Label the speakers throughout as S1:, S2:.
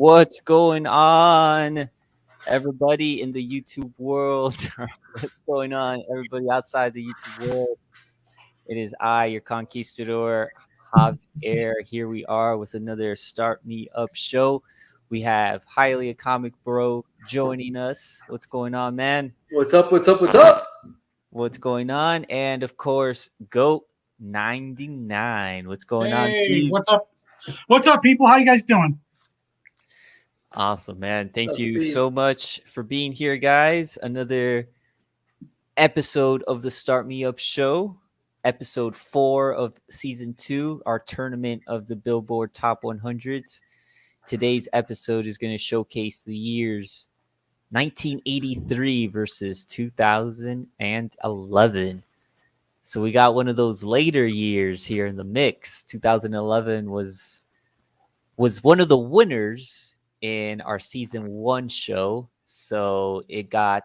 S1: What's going on, everybody in the YouTube world? What's going on, everybody outside the YouTube world? It is I, your conquistador, Javier. Here we are with another Start Me Up show. We have Highly a Comic Bro joining us. What's going on, man?
S2: What's up? What's up? What's up?
S1: What's going on? And of course, Goat 99. What's going on,
S3: Hey,
S1: Steve?
S3: what's up? What's up, people? How you guys doing?
S1: Awesome, man. Thank
S2: What's up,
S1: you
S2: Steve?
S1: so much for being here, guys. Another episode of the Start Me Up show, episode 4 of season 2, our tournament of the Billboard Top 100s. Today's episode is going to showcase the years 1983 versus 2011. So we got one of those later years here in the mix. 2011 was one of the winners in our season 1 show. So it got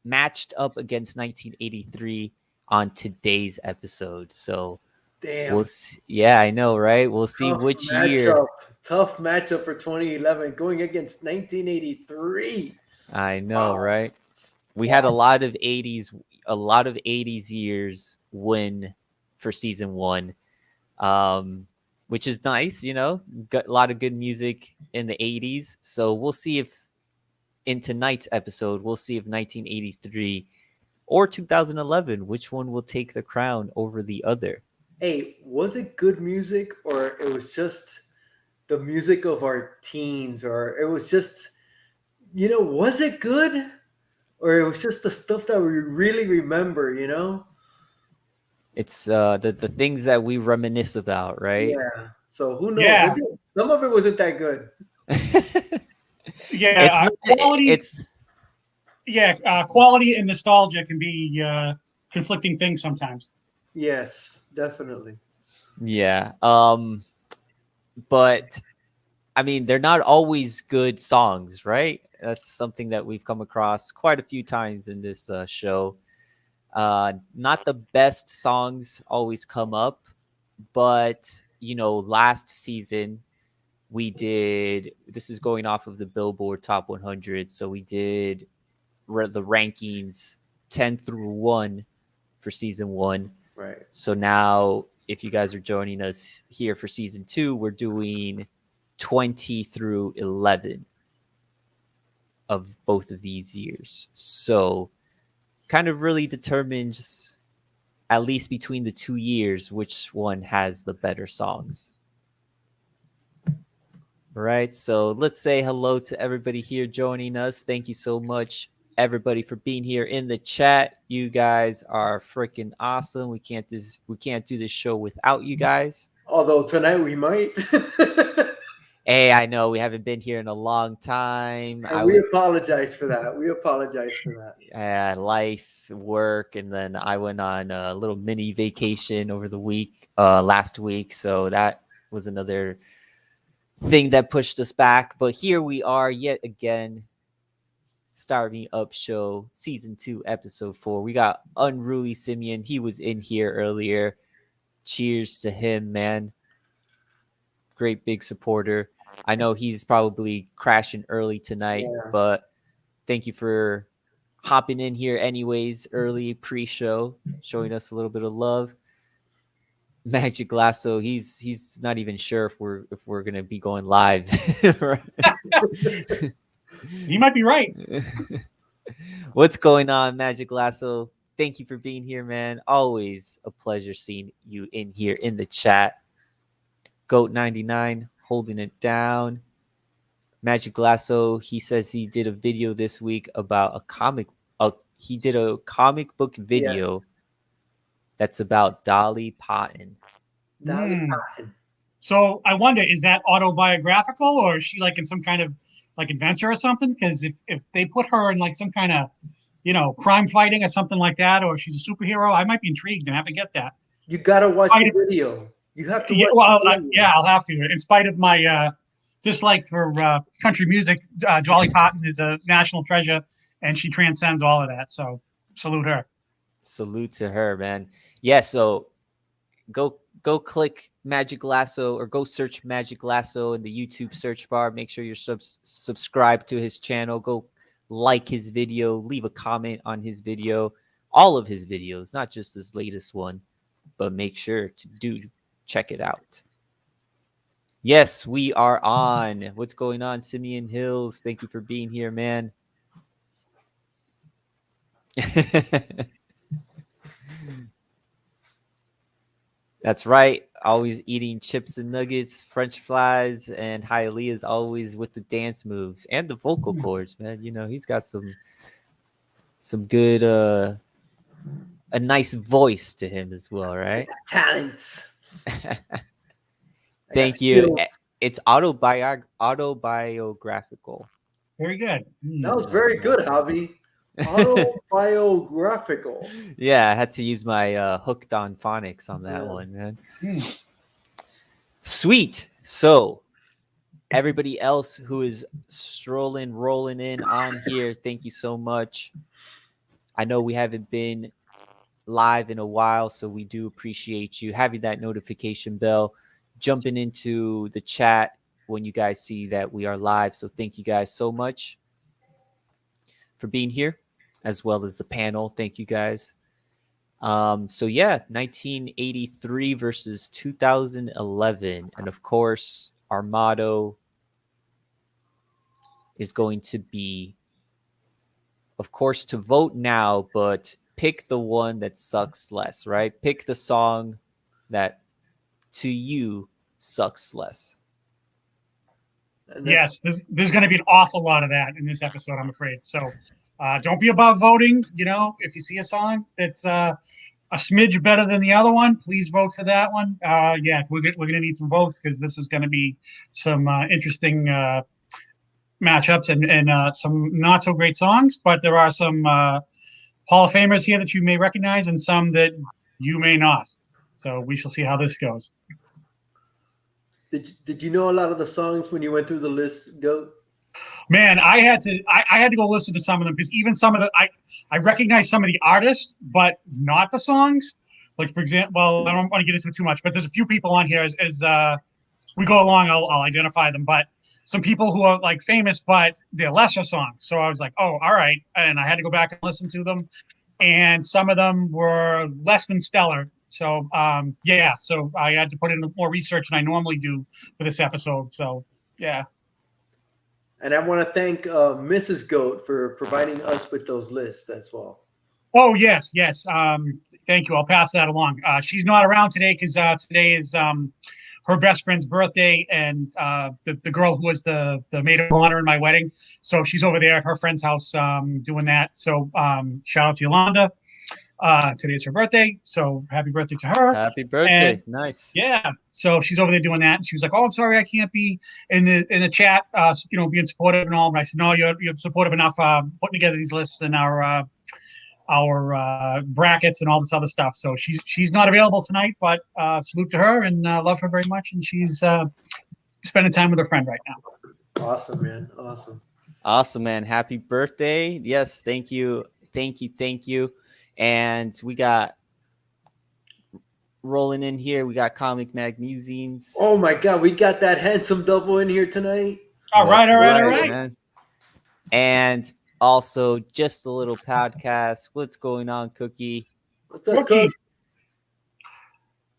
S1: matched up against 1983 on today's episode. So
S2: Damn.
S1: we'll see. Yeah, I know, right? We'll see which year.
S2: Tough matchup for 2011 going against 1983.
S1: I know,
S2: Wow.
S1: right? We had a lot of 80s years win for season 1. Which is nice, got a lot of good music in the 80s. So we'll see if in tonight's episode, we'll see if 1983 or 2011, which one will take the crown over the other.
S2: Hey, was it good music or it was just the music of our teens, or it was just, was it good or it was just the stuff that we really remember,
S1: It's the things that we reminisce about, right?
S2: Yeah. So who knows?
S3: Yeah.
S2: Maybe some of it wasn't that good.
S3: Yeah, quality and nostalgia can be conflicting things sometimes.
S2: Yes, definitely.
S1: Yeah. But I mean, they're not always good songs, right? That's something that we've come across quite a few times in this show. Not the best songs always come up, but last season this is going off of the Billboard Top 100, so we did the rankings 10 through 1 for season 1.
S2: Right.
S1: So now if you guys are joining us here for season 2, we're doing 20 through 11 of both of these years. So kind of really determines, at least between the 2 years, which one has the better songs. Right, so let's say hello to everybody here joining us. Thank you so much, everybody, for being here in the chat. You guys are freaking awesome. We can't do this show without you guys.
S2: Although tonight we might.
S1: Hey, I know we haven't been here in a long time.
S2: And we apologize for that.
S1: Life, work, and then I went on a little mini vacation over the week, last week. So that was another thing that pushed us back. But here we are yet again. Start Me Up show, season 2, episode 4. We got Unruly Simeon. He was in here earlier. Cheers to him, man. Great big supporter. I know he's probably crashing early tonight, but thank you for hopping in here anyways, early pre-show, showing us a little bit of love. Magic Lasso, he's not even sure if we're gonna be going live.
S3: You might be right.
S1: What's going on, Magic Lasso? Thank you for being here, man. Always a pleasure seeing you in here in the chat. Goat 99 holding it down. Magic Lasso, he says he did a video this week about he did a comic book video that's about Dolly Parton.
S3: So I wonder, is that autobiographical, or is she like in some kind of like adventure or something? Because if they put her in like some kind of crime fighting or something like that, or she's a superhero, I might be intrigued and have to get that.
S2: You gotta watch the video. You have to watch
S3: I'll have to. In spite of my dislike for country music, Dolly Parton is a national treasure, and she transcends all of that. So salute her.
S1: Salute to her, man. Yeah, so Goat go click Magic Lasso or go search Magic Lasso in the YouTube search bar. Make sure you're subscribed to his channel. Go like his video, leave a comment on his video, all of his videos, not just his latest one, but make sure to check it out. Yes, we are on. What's going on, Simeon Hills? Thank you for being here, man. That's right. Always eating chips and nuggets, French fries, and Hialeah is always with the dance moves and the vocal cords, man. You know, he's got some good a nice voice to him as well, right?
S2: Talents.
S1: Thank you. It's autobiographical.
S3: Very good.
S2: Sounds very good, Javi. Autobiographical.
S1: Yeah, I had to use my hooked on phonics on that one, man. Sweet. So everybody else who is rolling in on here, thank you so much. I know we haven't been live in a while, so we do appreciate you having that notification bell, jumping into the chat when you guys see that we are live. So thank you guys so much for being here, as well as the panel. Thank you guys. So yeah, 1983 versus 2011. And of course, our motto is going to be, of course, to vote now, but pick the one that sucks less, right? Pick the song that to you sucks less.
S3: Yes, there's going to be an awful lot of that in this episode, I'm afraid. So don't be above voting. You know, if you see a song that's a smidge better than the other one, please vote for that one. Yeah, we're going to need some votes because this is going to be some interesting matchups and some not so great songs. But there are some Hall of Famers here that you may recognize and some that you may not. So we shall see how this goes.
S2: Did you know a lot of the songs when you went through the list, Goat?
S3: Man, I had to go listen to some of them because even some of the I recognize some of the artists, but not the songs. Like for example, well, I don't want to get into it too much, but there's a few people on here as we go along. I'll identify them, but some people who are like famous, but they're lesser songs. So I was like, oh, all right, and I had to go back and listen to them, and some of them were less than stellar. So yeah, so I had to put in more research than I normally do for this episode. So yeah.
S2: And I want to thank Mrs. Goat for providing us with those lists as well.
S3: Oh, yes. Thank you. I'll pass that along. She's not around today because today is her best friend's birthday and the girl who was the maid of honor in my wedding. So she's over there at her friend's house doing that. So shout out to Yolanda. Today's her birthday, so happy birthday to her.
S1: Happy birthday.
S3: And,
S1: nice.
S3: Yeah, so she's over there doing that, and she was like, oh, I'm sorry I can't be in the chat, being supportive and all. But I said, no, you're supportive enough putting together these lists and our brackets and all this other stuff. So she's not available tonight, but salute to her and love her very much, and she's spending time with her friend right now.
S2: Awesome, man.
S1: Awesome, man. Happy birthday. Yes, thank you. And we got rolling in here. We got Comic Mag Musings.
S2: Oh my God, we got that handsome double in here tonight.
S3: All right.
S1: Man. And also just a little podcast. What's going on, Cookie?
S2: What's up, Cookie?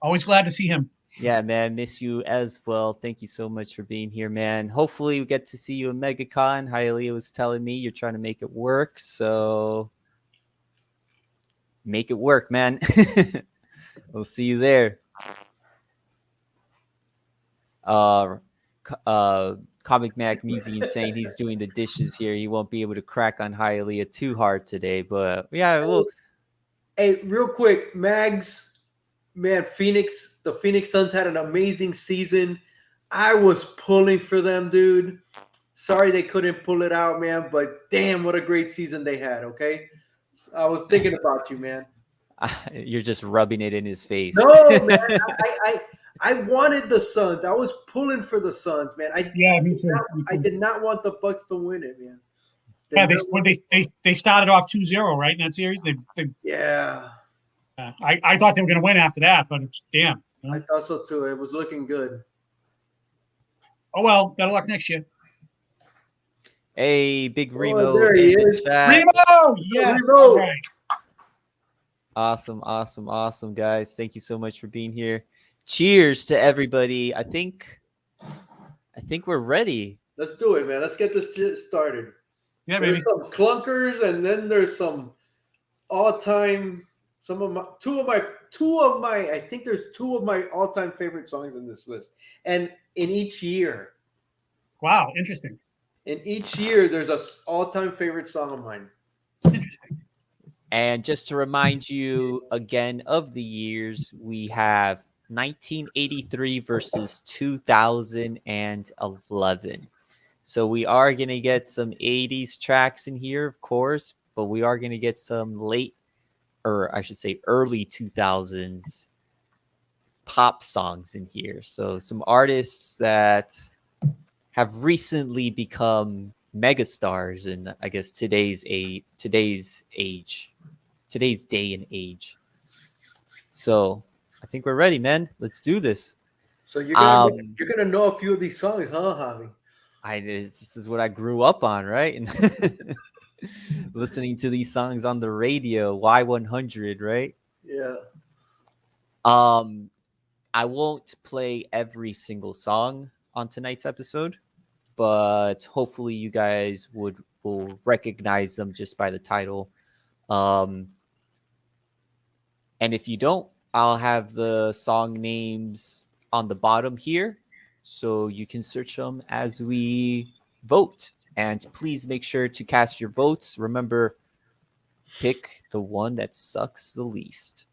S3: Always glad to see him.
S1: Yeah, man. Miss you as well. Thank you so much for being here, man. Hopefully we get to see you at MegaCon. Hialeah was telling me you're trying to make it work, so make it work, man. We'll see you there. Comic Mac Musing saying he's doing the dishes here. He won't be able to crack on Hialeah too hard today, but yeah, we'll.
S2: Hey, real quick, Mags, man, the Phoenix Suns had an amazing season. I was pulling for them, dude. Sorry they couldn't pull it out, man, but damn, what a great season they had, okay? I was thinking about you, man.
S1: You're just rubbing it in his face.
S2: No, man. I wanted the Suns. I was pulling for the Suns, man.
S3: Me too.
S2: I did not want the Bucks to win it, man.
S3: They started off 2-0, right, in that series?
S2: Yeah.
S3: I thought they were going to win after that, but damn.
S2: I thought so too. It was looking good.
S3: Oh well, better luck next year.
S1: Hey, Big
S2: Oh,
S1: Remo
S2: there he
S1: in the
S2: is.
S1: chat.
S3: Remo, yes,
S2: Remo.
S3: all right.
S1: Awesome, awesome, awesome, guys. Thank you so much for being here. Cheers to everybody. I think we're ready.
S2: Let's do it, man. Let's get this shit started.
S3: Yeah,
S2: There's
S3: baby.
S2: some clunkers, and then there's some all-time. Two of my. I think there's two of my all-time favorite songs in this list, and in each year,
S3: Wow, interesting.
S2: there's a all-time favorite song of mine.
S3: Interesting.
S1: And just to remind you again of the years, we have 1983 versus 2011. So we are going to get some 80s tracks in here, of course, but we are going to get some early 2000s pop songs in here. So some artists that have recently become megastars in, I guess, today's day and age. So I think we're ready, man. Let's do this.
S2: So you're gonna know a few of these songs, huh, Javi?
S1: This is what I grew up on, right? And listening to these songs on the radio, Y100, right?
S2: Yeah.
S1: I won't play every single song on tonight's episode, but hopefully you guys will recognize them just by the title. And if you don't, I'll have the song names on the bottom here, so you can search them as we vote. And please make sure to cast your votes. Remember, pick the one that sucks the least.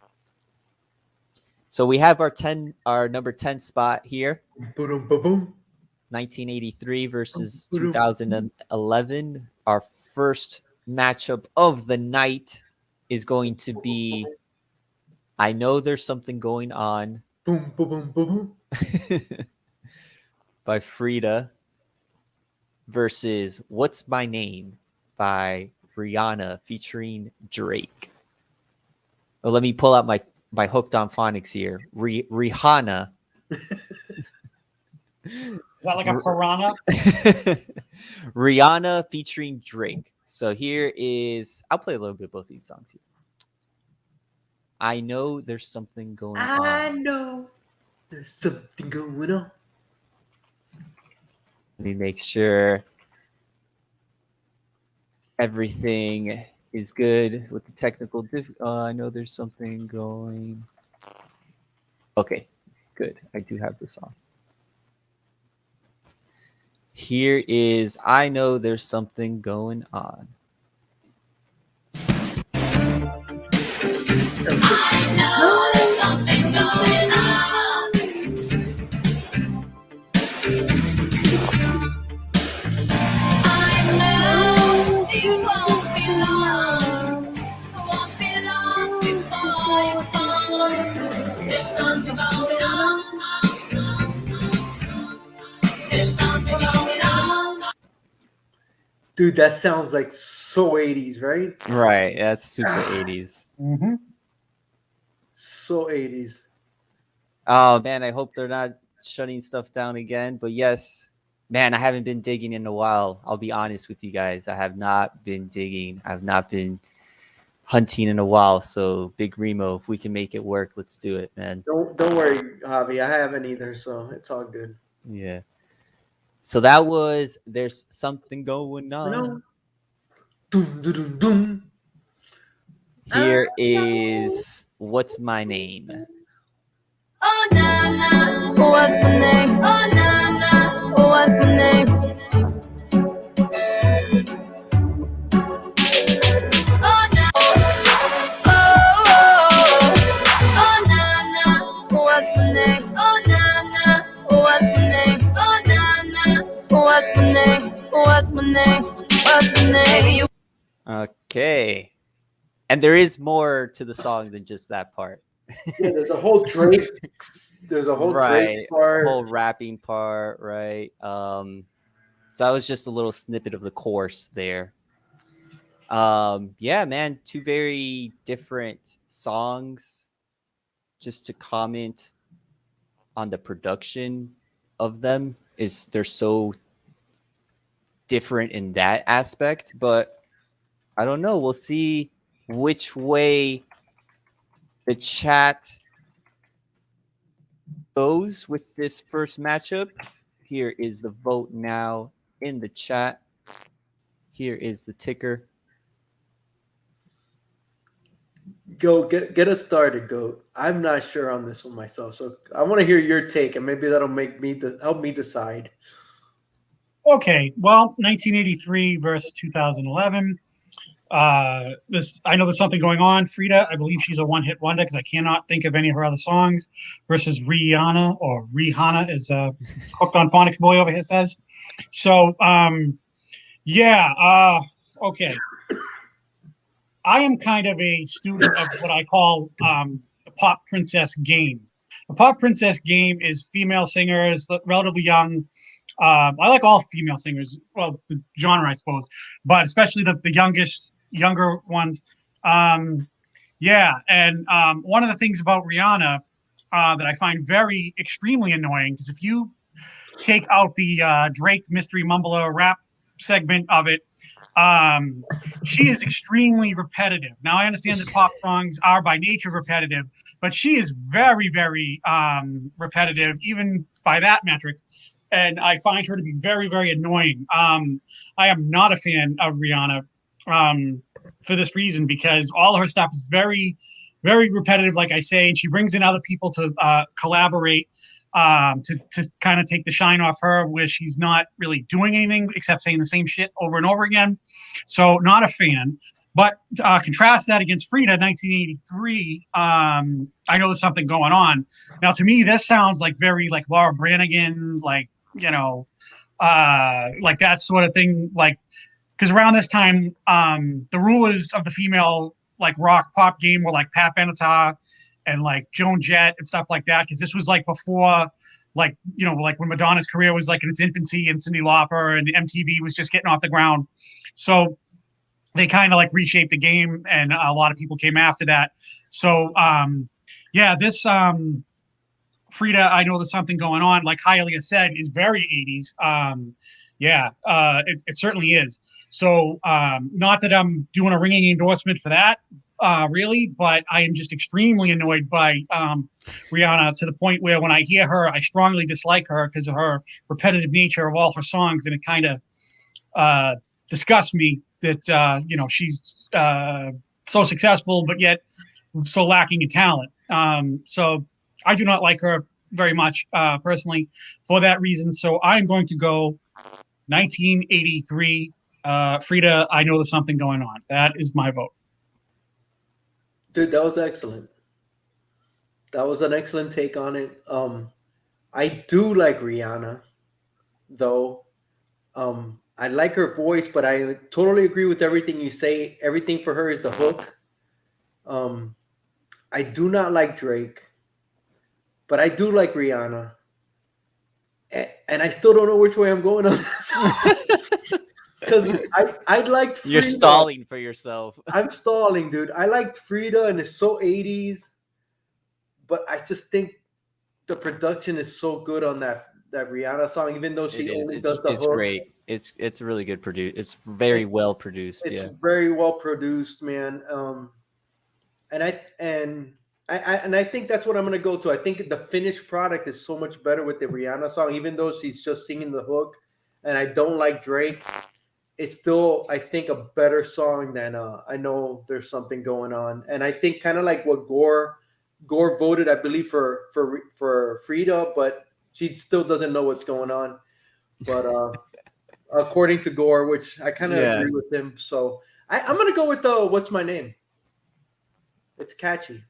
S1: So we have our number 10 spot here.
S2: Boom, boom, boom.
S1: 1983 versus 2011. Our first matchup of the night is going to be I Know There's Something Going On.
S2: Boom, boom, boom, boom, boom.
S1: By Frida versus What's My Name by Rihanna featuring Drake. Well, let me pull out my Hooked on Phonics here. Rihanna.
S3: Is that like a piranha?
S1: Rihanna featuring Drake. So here is, I'll play a little bit of both these songs here. I Know There's Something Going On.
S2: I know there's something going on.
S1: Let me make sure everything is good with the technical I know there's something going. Okay, good. I do have the song. Here is I Know There's Something Going On.
S4: I know there's something going on. I know it won't be long. It won't be long before you're gone. There's something going on. There's something going on.
S2: Dude, that sounds like so 80s, right?
S1: Right, that's super 80s.
S3: Mm-hmm.
S2: So 80s.
S1: Oh man, I hope they're not shutting stuff down again. But yes, man, I haven't been digging in a while. I'll be honest with you guys. I have not been digging. I've not been hunting in a while. So Big Remo, if we can make it work, let's do it, man.
S2: Don't worry, Javi. I haven't either, so it's all good.
S1: Yeah. So that was There's Something Going On.
S2: Dum, dum, dum, dum.
S1: Here is What's My Name?
S4: Oh na na, what's my name? Oh na na, what's my name? Oh na, oh na na, what's my name? Oh na na, what's my name? Oh na na, what's my name? What's my name? What's my name?
S1: Okay. And there is more to the song than just that part.
S2: Yeah, there's a whole Drake. There's a whole Drake part.
S1: Whole rapping part, right? So that was just a little snippet of the chorus there. Yeah, man, two very different songs. Just to comment on the production of them is they're so different in that aspect, but I don't know. We'll see which way the chat goes with this first matchup. Here is the vote now in the chat. Here is the ticker.
S2: Go get us started, Goat. I'm not sure on this one myself, so I want to hear your take, and maybe that'll make me help me decide.
S3: Okay, well, 1983 versus 2011. This I know there's something going on. Frida, I believe she's a one-hit wonder because I cannot think of any of her other songs. Versus Rihanna, or Rihanna, as Hooked on Phonics Boy over here says. So, yeah, okay. I am kind of a student of what I call the pop princess game. The pop princess game is female singers, relatively young. I like all female singers, well, the genre, I suppose, but especially the younger ones. Yeah, and one of the things about Rihanna that I find very extremely annoying, because if you take out the Drake mystery mumbler rap segment of it, she is extremely repetitive. Now, I understand that pop songs are by nature repetitive, but she is very, very repetitive, even by that metric. And I find her to be very, very annoying. I am not a fan of Rihanna for this reason, because all her stuff is very, very repetitive, like I say, and she brings in other people to collaborate to kind of take the shine off her, where she's not really doing anything except saying the same shit over and over again. So not a fan. But contrast that against Frida, 1983. I know there's something going on. Now, to me, this sounds like very like Laura Branigan, like, you know, like that sort of thing. Like, because around this time, the rulers of the female like rock pop game were like Pat Benatar and like Joan Jett and stuff like that. Because this was like before, like, you know, like when Madonna's career was like in its infancy, and Cyndi Lauper and MTV was just getting off the ground. So they kind of like reshaped the game, and a lot of people came after that. So yeah, this Frida, I know there's something going on, like Hialeah said, is very 80s. Yeah, it certainly is. So not that I'm doing a ringing endorsement for that, really, but I am just extremely annoyed by Rihanna, to the point where when I hear her, I strongly dislike her because of her repetitive nature of all her songs, and it kind of disgusts me that you know, she's so successful but yet so lacking in talent. So I do not like her very much personally for that reason. So I'm going to go 1983. Frida, I know there's something going on. That is my vote.
S2: Dude, that was excellent. That was an excellent take on it. I do like Rihanna, though. I like her voice, but I totally agree with everything you say. Everything for her is the hook. I do not like Drake, but I do like Rihanna. And I still don't know which way I'm going on this. Because I liked Frida.
S1: You're stalling for yourself.
S2: I'm stalling, dude. I liked Frida, and it's so 80s. But I just think the production is so good on that Rihanna song, even though she only does the
S1: it's
S2: hook.
S1: Great. It's really good produced. It's very well produced.
S2: It's
S1: yeah,
S2: very well produced, man. And I think that's what I'm gonna go to. I think the finished product is so much better with the Rihanna song, even though she's just singing the hook. And I don't like Drake. It's still, I think, a better song than I Know There's Something Going On. And I think kind of like what Gore voted, I believe, for Frida, but she still doesn't know what's going on. But according to Gore, which I kind of agree with him, so I'm gonna go with What's My Name. It's catchy,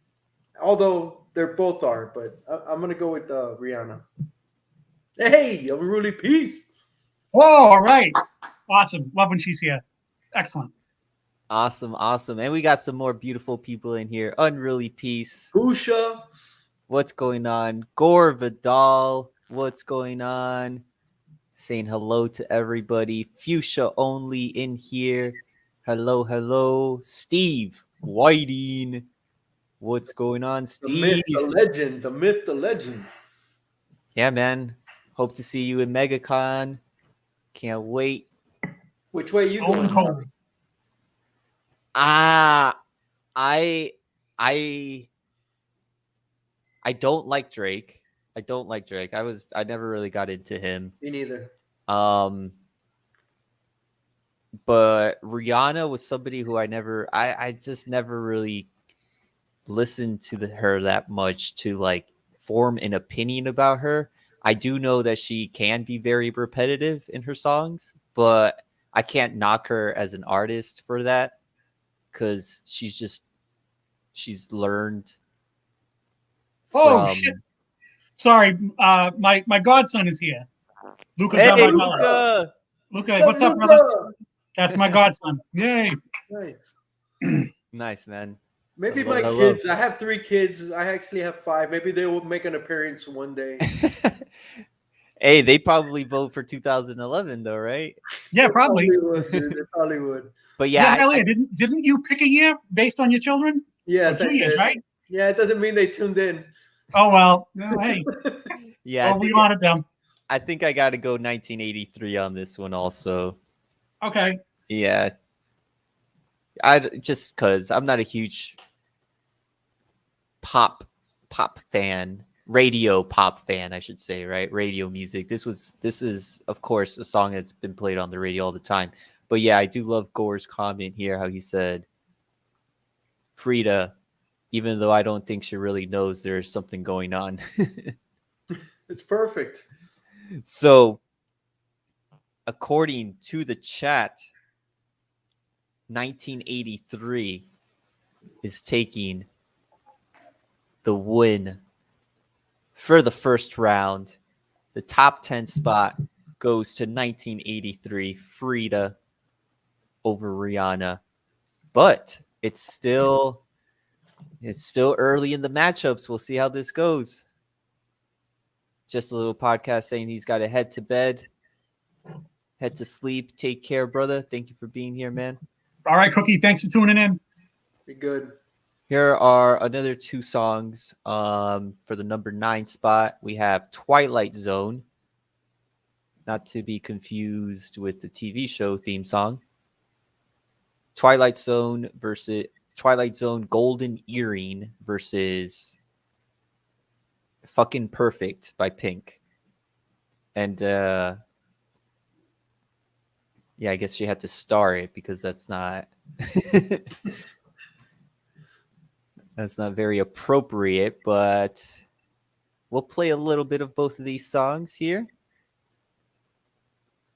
S2: although they're both are, but I'm gonna go with Rihanna. Hey, Unruly Peace.
S3: Whoa, all right. Awesome. Love when she's here. Excellent.
S1: Awesome. And we got some more beautiful people in here. Unruly Peace.
S2: Pusha.
S1: What's going on? Gore Vidal. What's going on? Saying hello to everybody. Fuchsia only in here. Hello. Steve Whiting. What's going on, Steve?
S2: The myth, the legend.
S1: Yeah, man. Hope to see you in MegaCon. Can't wait.
S2: Which way you
S3: Golden
S2: going?
S3: cold.
S1: Ah, I I don't like Drake. I don't like Drake. I never really got into him.
S2: Me neither.
S1: But Rihanna was somebody who I just never really listened to her that much to like form an opinion about her. I do know that she can be very repetitive in her songs, but I can't knock her as an artist for that because she's learned
S3: Oh
S1: from.
S3: shit! Sorry, my godson is here. Luca's
S1: Hey,
S3: on my belly.
S1: Luca!
S3: Luca, what's up, brother? That's my godson. Yay!
S2: Nice.
S1: Nice, man.
S2: Maybe
S1: Hello,
S2: my
S1: hello.
S2: kids. I have 3 kids. I actually have 5. Maybe they will make an appearance one day.
S1: Hey, they probably vote for 2011 though, right?
S3: Yeah, probably.
S2: Would, dude. They probably would.
S1: But
S3: Yeah,
S1: yeah,
S3: Elliot, didn't you pick a year based on your children?
S2: Yes,
S3: Or 2 years,
S2: did.
S3: right?
S2: Yeah, it doesn't mean they tuned in.
S3: Oh well. Well, hey,
S1: yeah,
S3: well, we honored them.
S1: I think I got to go 1983 on this one also.
S3: Okay.
S1: Yeah, I just because I'm not a huge pop fan, radio pop fan, I should say, right? Radio music. This is of course a song that's been played on the radio all the time. But yeah, I do love Gore's comment here, how he said, Frida, even though I don't think she really knows there's something going on.
S2: It's perfect.
S1: So, according to the chat, 1983 is taking the win for the first round. The top 10 spot goes to 1983 Frida over Rihanna. But it's still early in the matchups. We'll see how this goes. Just a little podcast saying he's got to head to bed, head to sleep. Take care, brother. Thank you for being here, man.
S3: All right, Cookie. Thanks for tuning in.
S2: Be good.
S1: Here are another 2 songs. For the number 9 spot, we have Twilight Zone. Not to be confused with the TV show theme song. Twilight Zone Golden Earring versus Fucking Perfect by Pink. And yeah, I guess she had to star it because that's not that's not very appropriate, but we'll play a little bit of both of these songs here.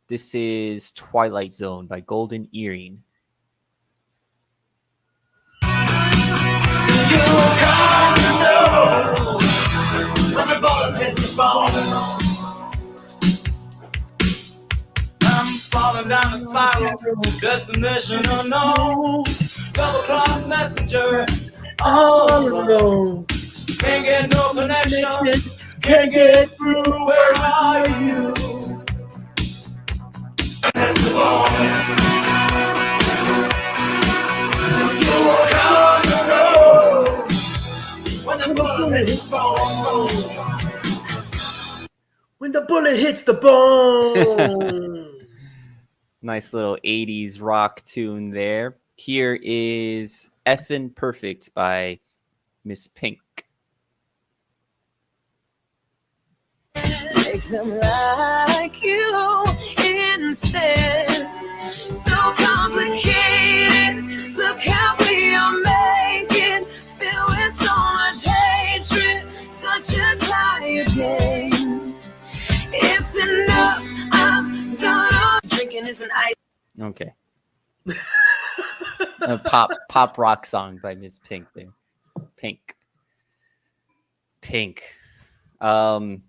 S1: This is Twilight Zone by Golden Earring.
S5: I'm falling down the spiral, destination unknown, double cross messenger, all alone. Can't get no connection, can't get through. Where are you? That's the moment. So you walk on the road when the bullet hits bone.
S2: When the bullet hits the bone.
S1: Nice little 80s rock tune there. Here is Effin' Perfect by Miss Pink.
S4: Makes them like you instead. So complicated. Look how we are making. Filled with so much hatred. Such a tired game. It's enough. I've done all. Drinking is an ice.
S1: Okay. A pop rock song by Miss Pink there. Pink. All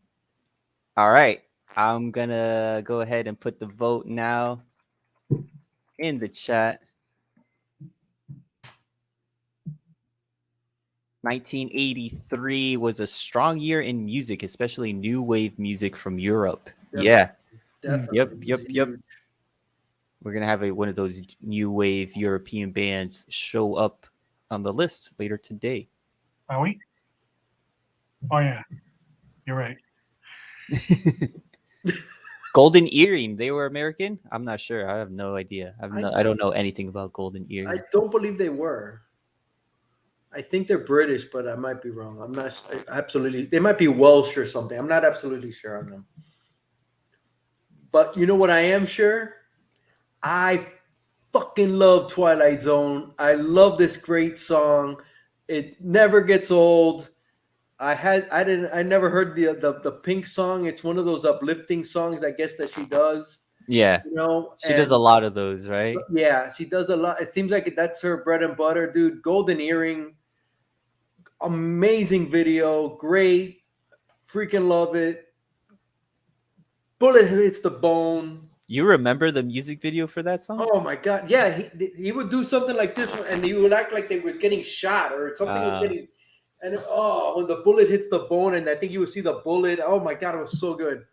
S1: right. I'm gonna go ahead and put the vote now in the chat. 1983 was a strong year in music, especially new wave music from Europe. Yeah.
S2: Definitely.
S1: Yep. We're gonna have one of those new wave European bands show up on the list later today.
S3: Are we? Oh yeah, you're right.
S1: Golden Earring. They were American. I'm not sure. I have no idea. I don't know anything about Golden
S2: I
S1: Earring.
S2: don't believe they were. I think they're British, but I might be wrong. I'm not absolutely. They might be Welsh or something. I'm not absolutely sure on them. But you know what I am sure? I fucking love Twilight Zone. I love this great song. It never gets old. I never heard the Pink song. It's one of those uplifting songs, I guess, that she does.
S1: Yeah,
S2: You know,
S1: she does a lot of those, right?
S2: Yeah, she does a lot. It seems like that's her bread and butter, dude. Golden Earring, amazing video, great, freaking love it. Bullet hits the bone.
S1: You remember the music video for that song?
S2: Oh my god, yeah, he would do something like this, and he would act like they was getting shot or something was getting. And when the bullet hits the bone, and I think you would see the bullet. Oh my god, it was so good.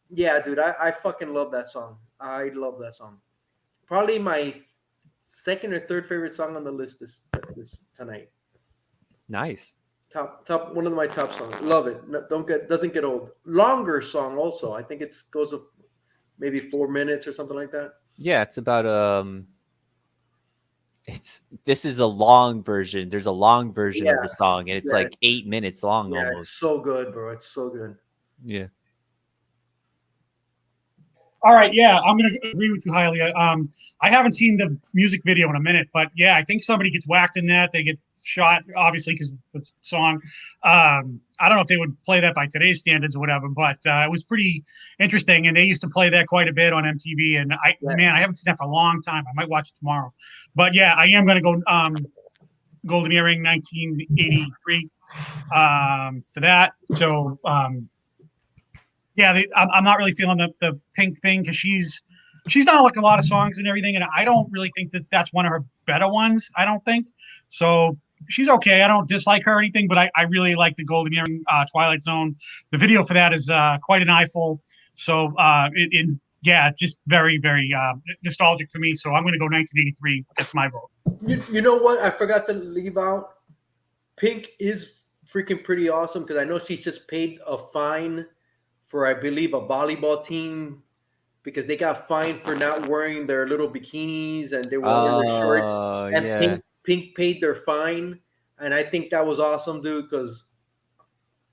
S2: Yeah, dude, I fucking love that song. I love that song. Probably my second or third favorite song on the list this tonight.
S1: Nice.
S2: Top one of my top songs. Love it. Doesn't get old. Longer song also. I think it goes up maybe 4 minutes or something like that.
S1: Yeah, it's about this is a long version. There's a long version of the song, and it's like 8 minutes long almost.
S2: It's so good, bro. It's so good.
S1: Yeah.
S3: All right, yeah, I'm going to agree with you highly. I haven't seen the music video in a minute, but yeah, I think somebody gets whacked in that. They get shot, obviously, because the song. I don't know if they would play that by today's standards or whatever, but it was pretty interesting, and they used to play that quite a bit on MTV. And I haven't seen that for a long time. I might watch it tomorrow, but yeah, I am going to go Golden Earring 1983 for that. So. Yeah, I'm not really feeling the Pink thing because she's done like a lot of songs and everything, and I don't really think that that's one of her better ones. I don't think so. She's okay. I don't dislike her or anything, but I really like the Golden Earring Twilight Zone. The video for that is quite an eyeful. So just very very nostalgic for me. So I'm going to go 1983. That's my vote.
S2: You know what? I forgot to leave out. Pink is freaking pretty awesome because I know she's just paid a fine for, I believe, a volleyball team because they got fined for not wearing their little bikinis and they were wearing their shorts. And Pink paid their fine, and I think that was awesome, dude. Because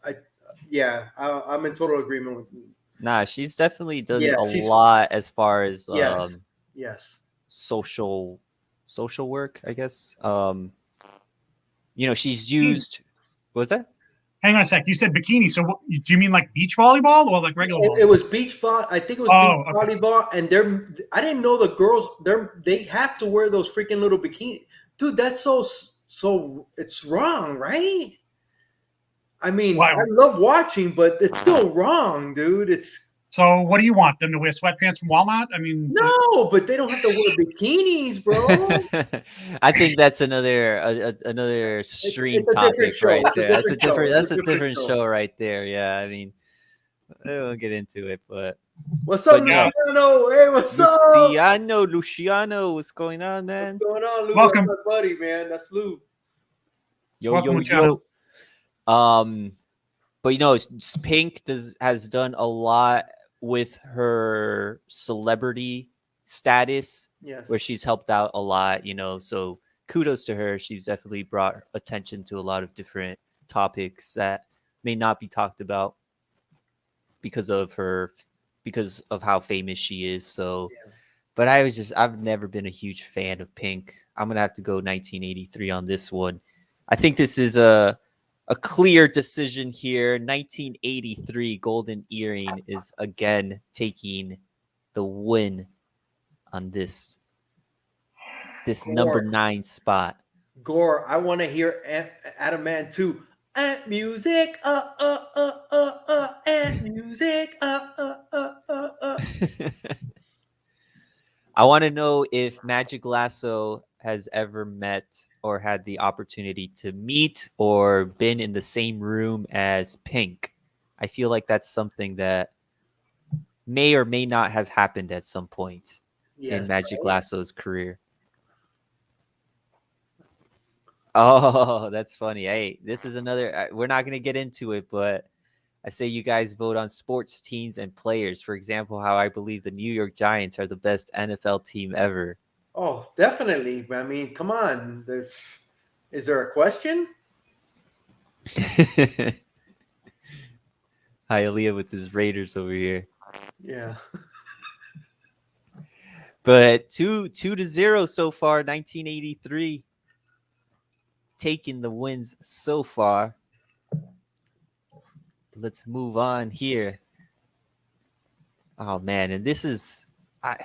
S2: I'm in total agreement with you.
S1: Nah, she's definitely done a lot as far as social work, I guess. She's used. What was that?
S3: Hang on a sec. You said bikini. So do you mean like beach volleyball or like regular volleyball?
S2: It was beach volleyball. I think it was beach volleyball. And I didn't know the girls, they have to wear those freaking little bikinis. Dude, that's so it's wrong, right? I mean, I love watching, but it's still wrong, dude.
S3: So what do you want them to wear sweatpants from Walmart? I mean,
S2: no, but they don't have to wear bikinis, bro.
S1: I think that's another stream topic right there. That's a different show right there. Yeah, I mean, I won't get into it, but
S2: what's up, Luciano? Hey, what's up?
S1: Luciano, what's going on, man?
S2: What's going on, Lou?
S3: Welcome,
S2: that's my buddy, man. That's Lou.
S1: Yo. But Pink has done a lot with her celebrity status, where she's helped out a lot, so kudos to her. She's definitely brought attention to a lot of different topics that may not be talked about because of how famous she is. So but I've never been a huge fan of Pink. I'm gonna have to go 1983 on this one. I think this is a clear decision here. 1983 Golden Earring is again taking the win on this number 9 spot.
S2: Gore, I want to hear Adam Man too. Ant music, ant music,
S1: I want to know if Magic Lasso has ever met or had the opportunity to meet or been in the same room as Pink. I feel like that's something that may or may not have happened at some point in Magic Lasso's career. Oh, that's funny. Hey, this is another, we're not going to get into it, but I say you guys vote on sports teams and players. For example, how I believe the New York Giants are the best NFL team ever.
S2: Oh, definitely. I mean, come on. Is there a question?
S1: Hialeah with his Raiders over here.
S2: Yeah.
S1: But 2-0 so far, 1983. Taking the wins so far. Let's move on here. Oh man, and this is I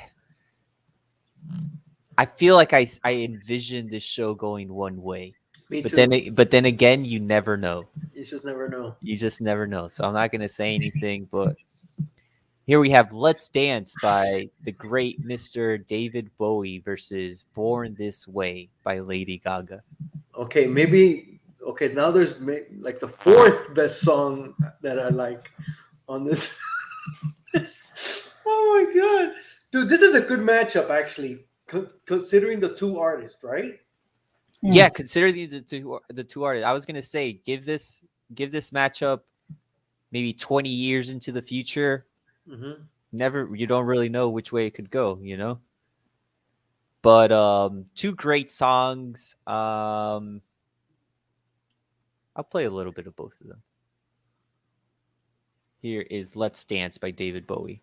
S1: feel like I envisioned this show going one way.
S2: Me
S1: But
S2: too.
S1: then again, you never know.
S2: You just never know.
S1: You just never know. So I'm not gonna say anything, but here we have Let's Dance by the great Mr. David Bowie versus Born This Way by Lady Gaga.
S2: Okay, maybe. Okay, now there's like the fourth best song that I like on this. Oh my god, dude, this is a good matchup actually, considering the two artists, right?
S1: Yeah, consider the two artists. I was gonna say give this matchup maybe 20 years into the future.
S2: Mm-hmm.
S1: You don't really know which way it could go, you know. But two great songs. I'll play a little bit of both of them. Here is Let's Dance by David Bowie.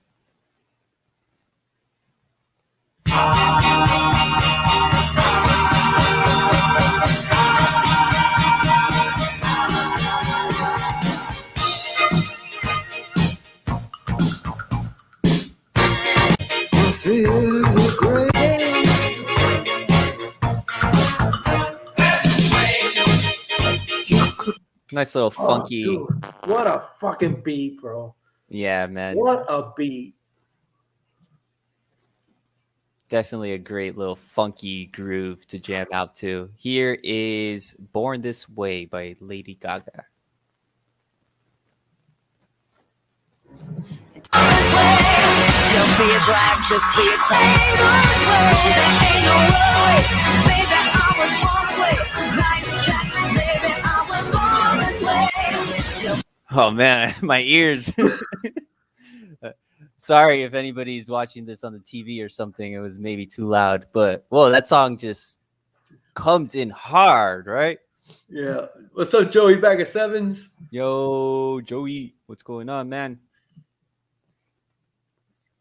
S1: Nice little funky.
S2: Oh, dude, what a fucking beat, bro.
S1: Yeah, man.
S2: What a beat.
S1: Definitely a great little funky groove to jam out to. Here is Born This Way by Lady Gaga.
S4: Don't be a drag, just be a clay. There ain't no way. Baby, I was born this way. Nice track, baby, I was born this way.
S1: Oh man, my ears. Sorry if anybody's watching this on the TV or something. It was maybe too loud, but whoa, that song just comes in hard, right?
S2: Yeah. What's up, Joey? Back at Sevens.
S1: Yo, Joey, what's going on, man?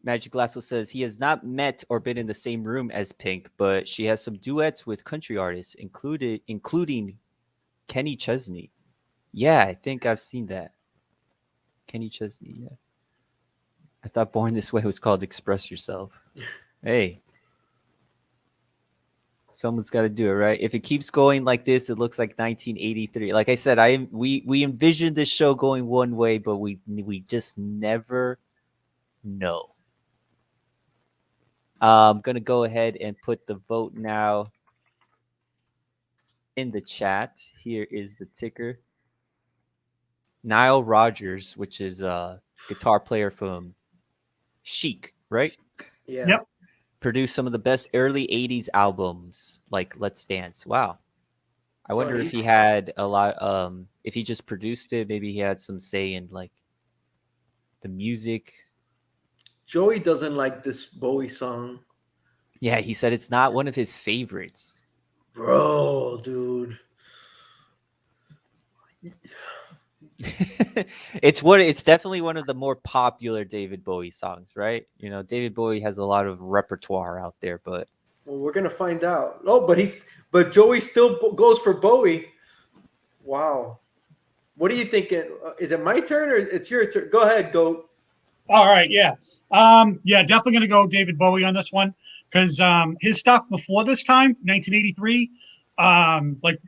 S1: Magic Lasso says he has not met or been in the same room as Pink, but she has some duets with country artists, including Kenny Chesney. Yeah, I think I've seen that. Kenny Chesney, yeah. I thought Born This Way was called Express Yourself. Hey. Someone's got to do it, right? If it keeps going like this, it looks like 1983. Like I said, we envisioned this show going one way, but we just never know. I'm going to go ahead and put the vote now in the chat. Here is the ticker. Nile Rodgers, which is a guitar player from Chic, right?
S2: Yeah.
S3: Yep.
S1: Produced some of the best early 80s albums, like Let's Dance. Wow. I wonder if he had a lot, if he just produced it, maybe he had some say in like the music.
S2: Joey doesn't like this Bowie song.
S1: Yeah, he said it's not one of his favorites.
S2: Bro, dude.
S1: It's definitely one of the more popular David Bowie songs, right? You know, David Bowie has a lot of repertoire out there, but
S2: well, we're gonna find out. Oh, but Joey still goes for Bowie. Wow. What do you think? Is it my turn or it's your turn? Go ahead, go.
S3: All right, yeah. Yeah, definitely going to go David Bowie on this one because his stuff before this time, 1983, like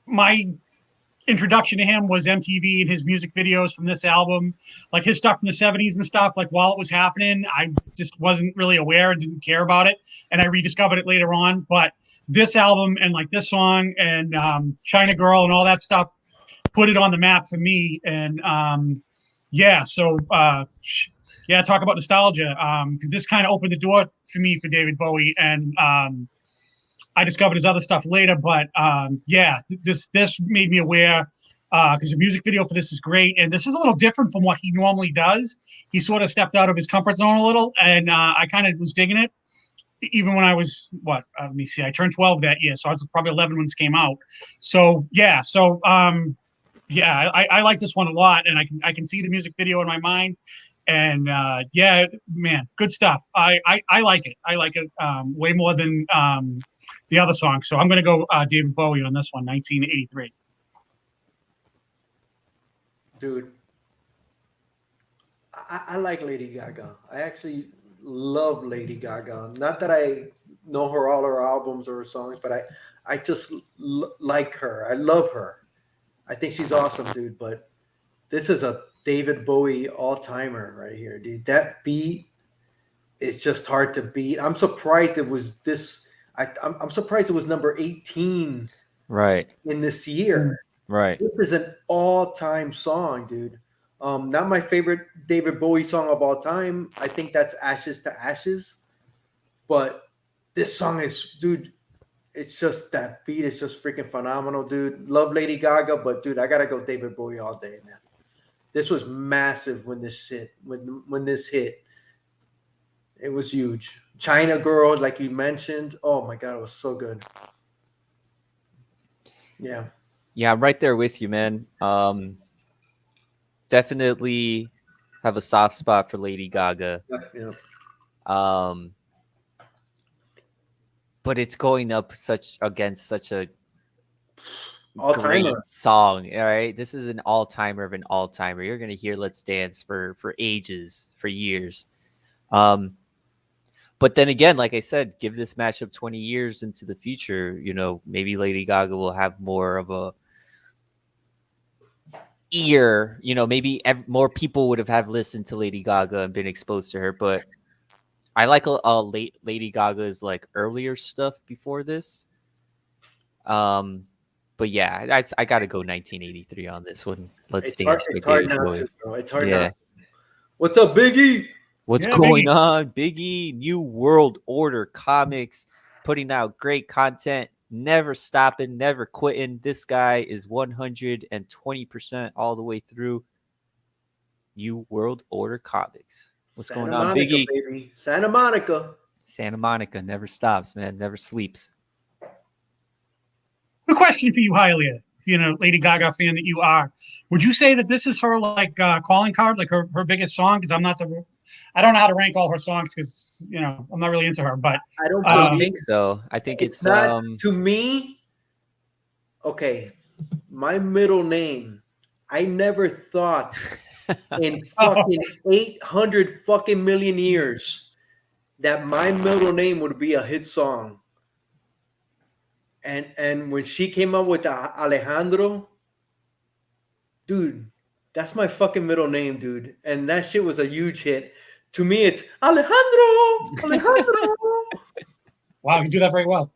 S3: my introduction to him was MTV and his music videos from this album. Like his stuff from the 70s and stuff, like while it was happening, I just wasn't really aware and didn't care about it. And I rediscovered it later on. But this album and like this song and China Girl and all that stuff put it on the map for me. And yeah, so yeah, talk about nostalgia. This kind of opened the door for me for David Bowie, and I discovered his other stuff later. But yeah, this made me aware because the music video for this is great, and this is a little different from what he normally does. He sort of stepped out of his comfort zone a little, and I kind of was digging it. Even when I was let me see, I turned 12 that year, so I was probably 11 when this came out. So yeah, I like this one a lot, and I can see the music video in my mind, and yeah, man, good stuff. I like it. I like it way more than the other song. So I'm gonna go David Bowie on this one, 1983.
S2: Dude, I like Lady Gaga. I actually love Lady Gaga. Not that I know all her albums or her songs, but I just like her. I love her. I think she's awesome, dude. But this is a David Bowie all-timer right here, dude. That beat is just hard to beat. I'm surprised it was this. I'm surprised it was number 18
S1: Right.
S2: in this year.
S1: Right.
S2: This is an all-time song, dude. Not my favorite David Bowie song of all time. I think that's Ashes to Ashes. But this song is, dude, it's just that beat is just freaking phenomenal, dude. Love Lady Gaga, but dude, I gotta go David Bowie all day, man. This was massive when this hit. When this hit, it was huge. China Girl, like you mentioned. Oh my god, it was so good. Yeah.
S1: Yeah, I'm right there with you, man. Definitely have a soft spot for Lady Gaga.
S2: Yeah.
S1: But it's going up against such a
S2: All-timer.
S1: great song. All right. This is an all-timer of an all-timer. You're gonna hear Let's Dance for ages, for years. But then again, like I said, give this matchup 20 years into the future, maybe Lady Gaga will have more of a ear, maybe more people would have listened to Lady Gaga and been exposed to her. But I like a Lady Gaga's like earlier stuff before this. But yeah, I got to go 1983 on this one. Let's Dance.
S2: It's hard not to, bro. It's hard
S1: Yeah.
S2: not. What's up, Biggie?
S1: What's
S3: Yeah,
S1: going
S3: Biggie.
S1: on, Biggie? New World Order Comics putting out great content, never stopping, never quitting. This guy is 120% all the way through. New World Order Comics. What's going on,
S2: Monica,
S1: Biggie?
S2: baby. Santa Monica.
S1: Santa Monica never stops, man. Never sleeps.
S3: A question for you, Hylia. Lady Gaga fan that you are. Would you say that this is her like calling card, like her biggest song? Because I don't know how to rank all her songs because I'm not really into her. But
S2: I don't
S1: I don't think so. I think it's
S2: not to me. Okay, my middle name. I never thought in fucking 800 fucking million years that my middle name would be a hit song. And when she came up with Alejandro, dude, that's my fucking middle name, dude. And that shit was a huge hit. To me, it's Alejandro.
S3: wow, you do that very well.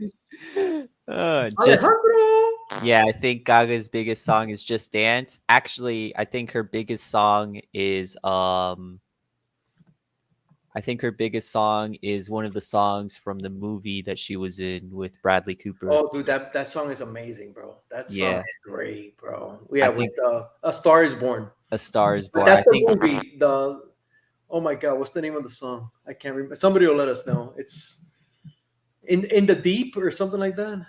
S1: Yeah, I think Gaga's biggest song is Just Dance. Actually, I think her biggest song is one of the songs from the movie that she was in with Bradley Cooper.
S2: Oh, dude, that song is amazing, bro. That song is great, bro.
S1: I
S2: With
S1: think
S2: A Star Is Born.
S1: A Star Is Born.
S2: But that's
S1: I think
S2: movie. Oh my god, what's the name of the song? I can't remember. Somebody will let us know. It's in the deep or something like that.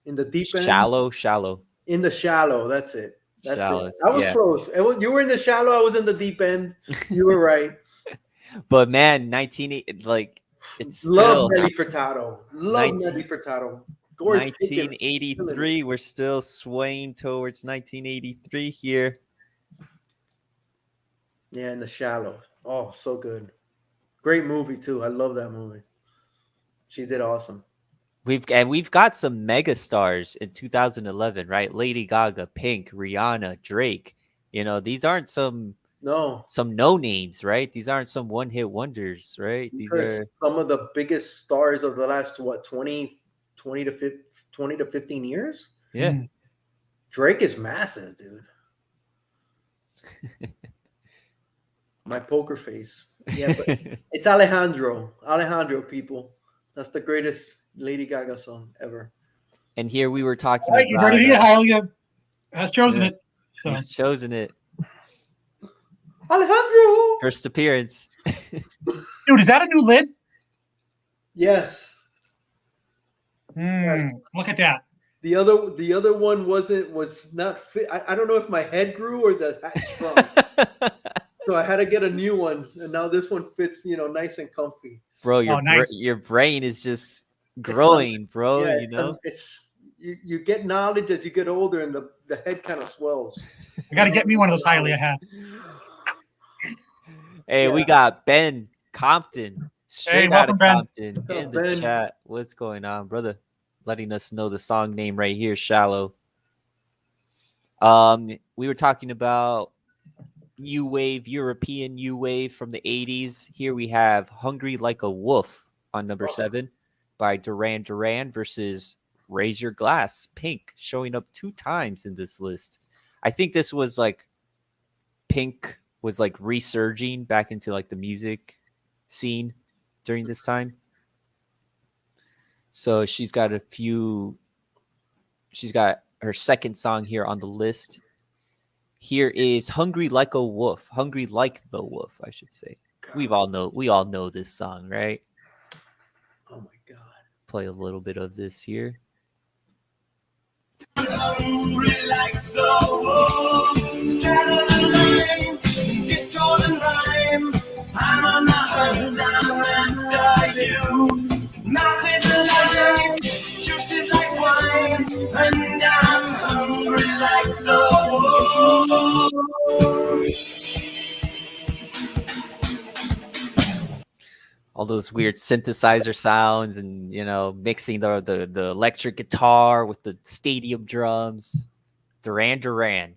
S2: In the deep end.
S1: Shallow.
S2: In the shallow. That's it.
S1: Shallow,
S2: It. I was
S1: yeah.
S2: close. You were in the shallow. I was in the deep end. You were right.
S1: But man, it's still
S2: Love Nelly Furtado. Love Nelly Furtado.
S1: 1983. We're still swaying towards 1983 here.
S2: Yeah, in the shallow. Oh, so good. Great movie too. I love that movie. She did awesome.
S1: We've got some mega stars in 2011, right? Lady Gaga, Pink, Rihanna, Drake. These aren't some no names, right? These aren't some one-hit wonders, right? These are
S2: some of the biggest stars of the last 20 to 15 years.
S1: Yeah.
S2: Drake is massive, dude. My poker face. Yeah, but it's Alejandro. Alejandro, people. That's the greatest Lady Gaga song ever.
S1: And here we were talking
S3: All right, you
S1: about
S3: heard it here, Hylia. has chosen
S1: Yeah.
S3: it. So
S1: He's chosen it.
S2: Alejandro.
S1: First appearance.
S3: dude, is that a new lid?
S2: Yes.
S3: Look at that.
S2: The other one was not fit. I don't know if my head grew or the hat shrunk. So I had to get a new one, and now this one fits, nice and comfy.
S1: Bro,
S3: nice.
S1: your brain is just growing, bro.
S2: Yeah,
S1: You know,
S2: you get knowledge as you get older, and the head kind of swells.
S3: I got to get me one of those Hialeah hats.
S1: Hey, we got Ben Compton, straight out of
S3: welcome, Ben.
S1: Compton, in the
S2: Ben?
S1: chat. What's going on, brother? Letting us know the song name right here, "Shallow." We were talking about new wave, European new wave from the 80s. Here we have "Hungry Like a Wolf" on number 7 by Duran Duran versus "Raise Your Glass," Pink, showing up 2 times in this list. I think this was like Pink was like resurging back into like the music scene during this time. So she's got her second song here on the list. Here is "Hungry Like a Wolf," "Hungry Like the Wolf," I should say. We all know this song, right?
S2: Oh my god.
S1: Play a little bit of this here.
S5: Hungry like the wolf, straddle the line, destroy the rhyme. I'm on the hunt, I'm after you. Mouth is alive, juice is like wine, and I'm hungry like the wolf.
S1: All those weird synthesizer sounds, and mixing the electric guitar with the stadium drums. Duran Duran,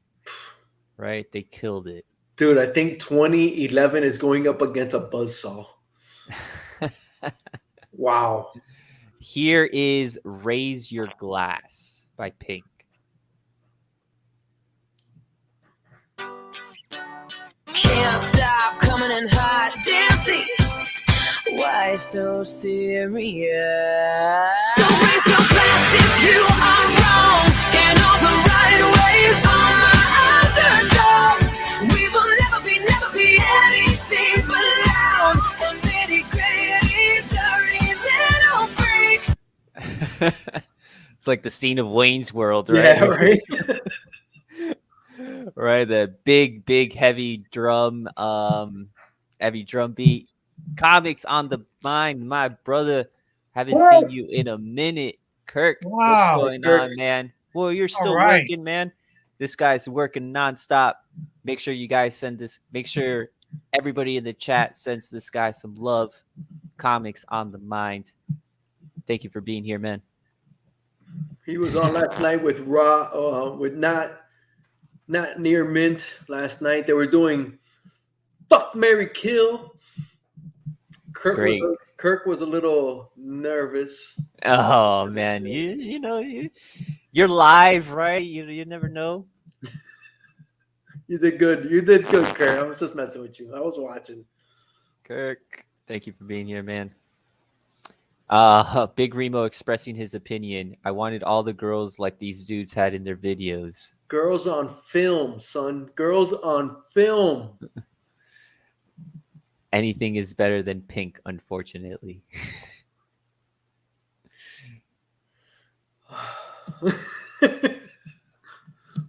S1: right? They killed it.
S2: Dude, I think 2011 is going up against a buzzsaw. Wow.
S1: Here is "Raise Your Glass" by Pink.
S4: Can't stop coming in hot, dancing. Why so serious? So raise your glass if you are wrong, and all the right ways are my underdogs. We will never be anything but loud and nitty-gritty, dirty little freaks.
S1: It's like the scene of Wayne's World, right?
S2: Yeah, right.
S1: Right, the big heavy drum beat. Comics on the mind, my brother. Haven't seen you in a minute. Kirk, what's
S3: Wow.
S1: going
S2: Kirk.
S1: on, man? Well, you're still
S3: right.
S1: working, man. This guy's working nonstop. Make sure you guys make sure everybody in the chat sends this guy some love. Comics on the mind. Thank you for being here, man.
S2: He was on last night with with not near mint last night. They were doing fuck, marry, kill. Kirk was a little nervous.
S1: Oh man, you're live, right? You never know.
S2: You did good. You did good, Kirk. I was just messing with you. I was watching.
S1: Kirk, thank you for being here, man. Big Remo expressing his opinion. I wanted all the girls like these dudes had in their videos.
S2: Girls on film, son. Girls on film.
S1: Anything is better than Pink, unfortunately.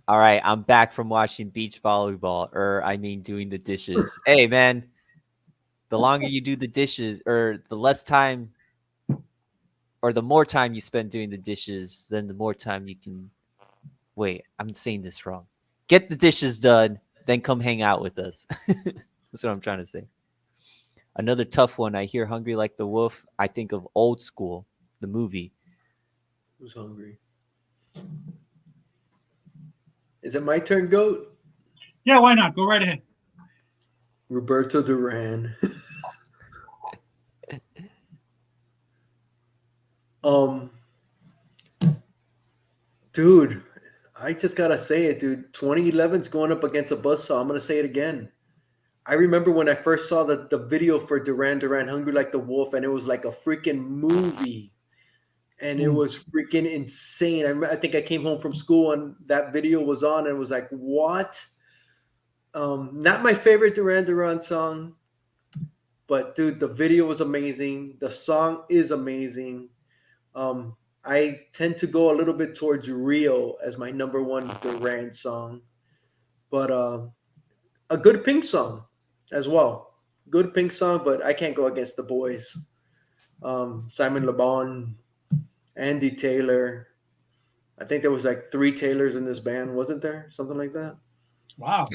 S1: All right, I'm back from watching beach volleyball, doing the dishes. Hey, man, the longer you do the dishes, or the less time, or the more time you spend doing the dishes, then the more time you can. Wait, I'm saying this wrong. Get the dishes done, then come hang out with us. That's what I'm trying to say. Another tough one. I hear "Hungry Like the Wolf." I think of Old School, the movie.
S2: Who's hungry? Is it my turn, Goat?
S3: Yeah, why not? Go right ahead.
S2: Roberto Duran. Dude, I just gotta say it, dude. 2011's going up against a buzzsaw. I'm gonna say it again. I remember when I first saw the video for Duran Duran, "Hungry Like the Wolf," and it was like a freaking movie. and it was freaking insane. I think I came home from school and that video was on and was like, what? Not my favorite Duran Duran song, but dude, the video was amazing. The song is amazing. I tend to go a little bit towards Rio as my number one Duran song, but a good Pink song as well. Good Pink song, but I can't go against the boys. Simon Le Bon, Andy Taylor. I think there was like 3 Taylors in this band, wasn't there? Something like that.
S3: Wow.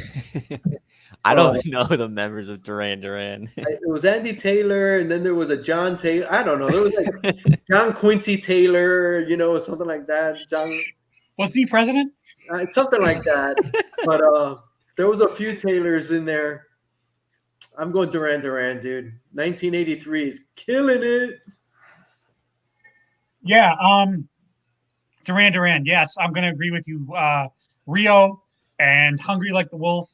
S1: I don't know the members of Duran Duran.
S2: It was Andy Taylor, and then there was a John Taylor. I don't know. There was like John Quincy Taylor, something like that. John,
S3: Was he president?
S2: something like that. But there was a few Taylors in there. I'm going Duran Duran, dude. 1983 is killing it.
S3: Yeah. Duran Duran. Yes, I'm going to agree with you. Rio and Hungry Like the Wolf.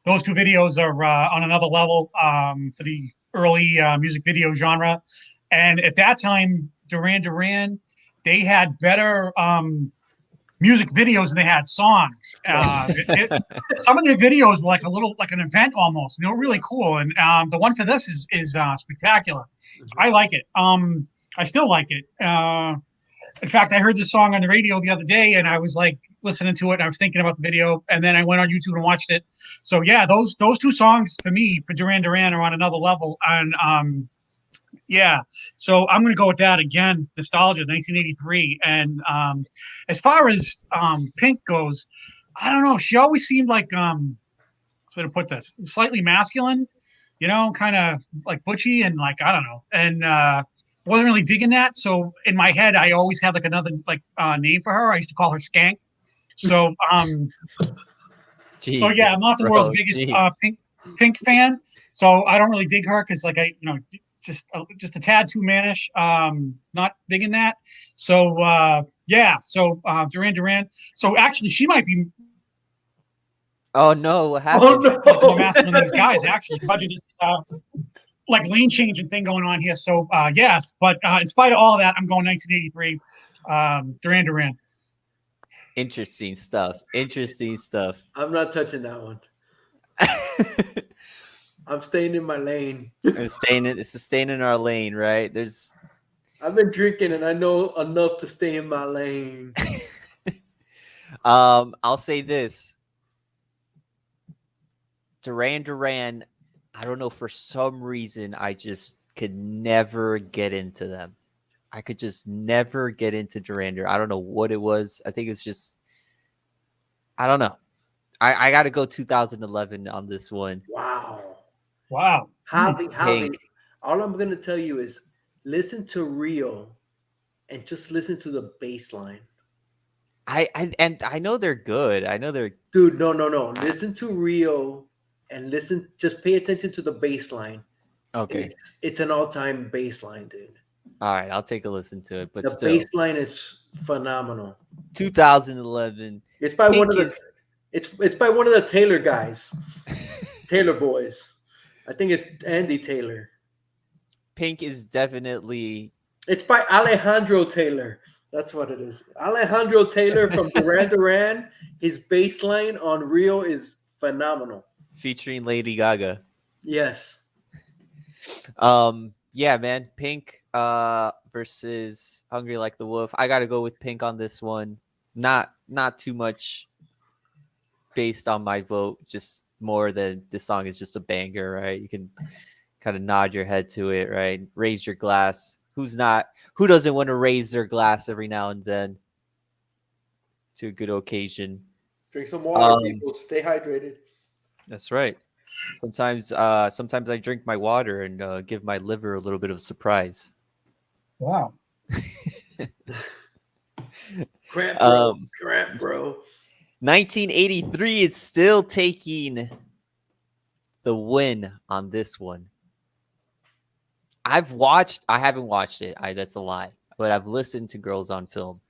S3: Those 2 videos are on another level for the early music video genre. And at that time, Duran Duran, they had better music videos than they had songs. Some of their videos were like an event almost. And they were really cool. And the one for this is spectacular. I like it. I still like it. In fact, I heard this song on the radio the other day, and I was like listening to it, and I was thinking about the video, and then I went on YouTube and watched it. So yeah, those 2 songs for me, for Duran Duran, are on another level. And yeah, so I'm going to go with that again. Nostalgia, 1983. And as far as Pink goes, I don't know. She always seemed like, so to put this, slightly masculine, kind of like butchy and like, I don't know. And wasn't really digging that. So in my head, I always had like another name for her. I used to call her Skank. So so yeah, I'm not the world's biggest Pink fan. So I don't really dig her because just a tad too mannish. Not digging that. So yeah. So Duran Duran. So actually, she might be.
S1: Oh no! What happened?
S3: More masculine than these guys. Actually, budget is like lane changing thing going on here. So yes, but in spite of all of that, I'm going 1983. Duran Duran.
S1: Interesting stuff.
S2: I'm not touching that one. I'm staying in my lane.
S1: It's staying in our lane, right?
S2: I've been drinking and I know enough to stay in my lane.
S1: I'll say this. Duran Duran, I don't know, for some reason I just could never get into them. I could just never get into Duran Duran. I don't know what it was. I think it's just, I don't know. I got to go 2011 on this one.
S2: Wow. Javi, all I'm going to tell you is listen to Rio and just listen to the bass line.
S1: I know they're good.
S2: Dude, no. Listen to Rio and just pay attention to the bass line.
S1: Okay.
S2: It's an all-time bass line, dude.
S1: All right, I'll take a listen to it. But
S2: the
S1: still,
S2: bass line is phenomenal.
S1: 2011.
S2: It's by one of the Taylor guys, Taylor boys. I think it's Andy Taylor.
S1: Pink is definitely.
S2: It's by Alejandro Taylor. That's what it is. Alejandro Taylor from Duran Duran. His bass line on Rio is phenomenal.
S1: Featuring Lady Gaga.
S2: Yes.
S1: Yeah, man. Pink versus Hungry Like the Wolf. I got to go with Pink on this one. Not too much based on my vote. Just more than this song is just a banger, right? You can kind of nod your head to it, right? Raise your glass. Who doesn't want to raise their glass every now and then to a good occasion?
S2: Drink some water, people. Stay hydrated.
S1: That's right. Sometimes I drink my water and give my liver a little bit of a surprise.
S3: Wow.
S2: Crap, bro.
S1: 1983 is still taking the win on this one. I haven't watched it. That's a lie. But I've listened to Girls on Film.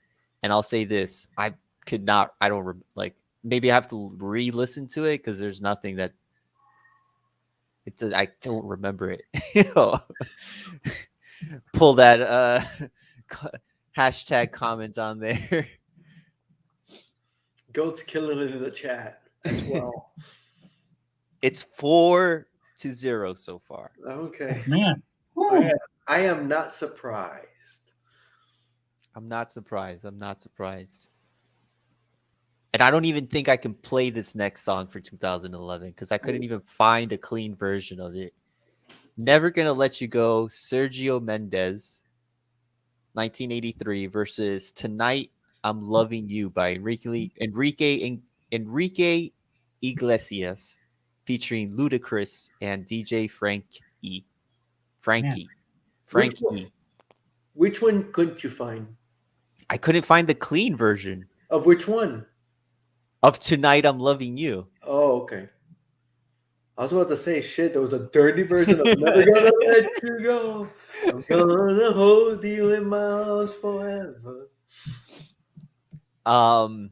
S1: And I'll say this. Maybe I have to re-listen to it because there's nothing that I don't remember it. Pull that hashtag comment on there.
S2: Goat's killing it in the chat as well.
S1: It's 4-0 so far.
S2: Okay.
S3: Man.
S2: I am not surprised.
S1: I'm not surprised. And I don't even think I can play this next song for 2011 because I couldn't even find a clean version of it. Never Gonna Let You Go, Sergio Mendes, 1983 versus Tonight I'm Loving You by Enrique Iglesias featuring Ludacris and DJ Frankie.
S2: Which one couldn't you find?
S1: I couldn't find the clean version
S2: Of which one?
S1: of Tonight I'm Loving You.
S2: Oh, okay. I was about to say, shit, there was a dirty version of Never Gonna Let You Go. I'm gonna hold you in my arms forever.
S1: And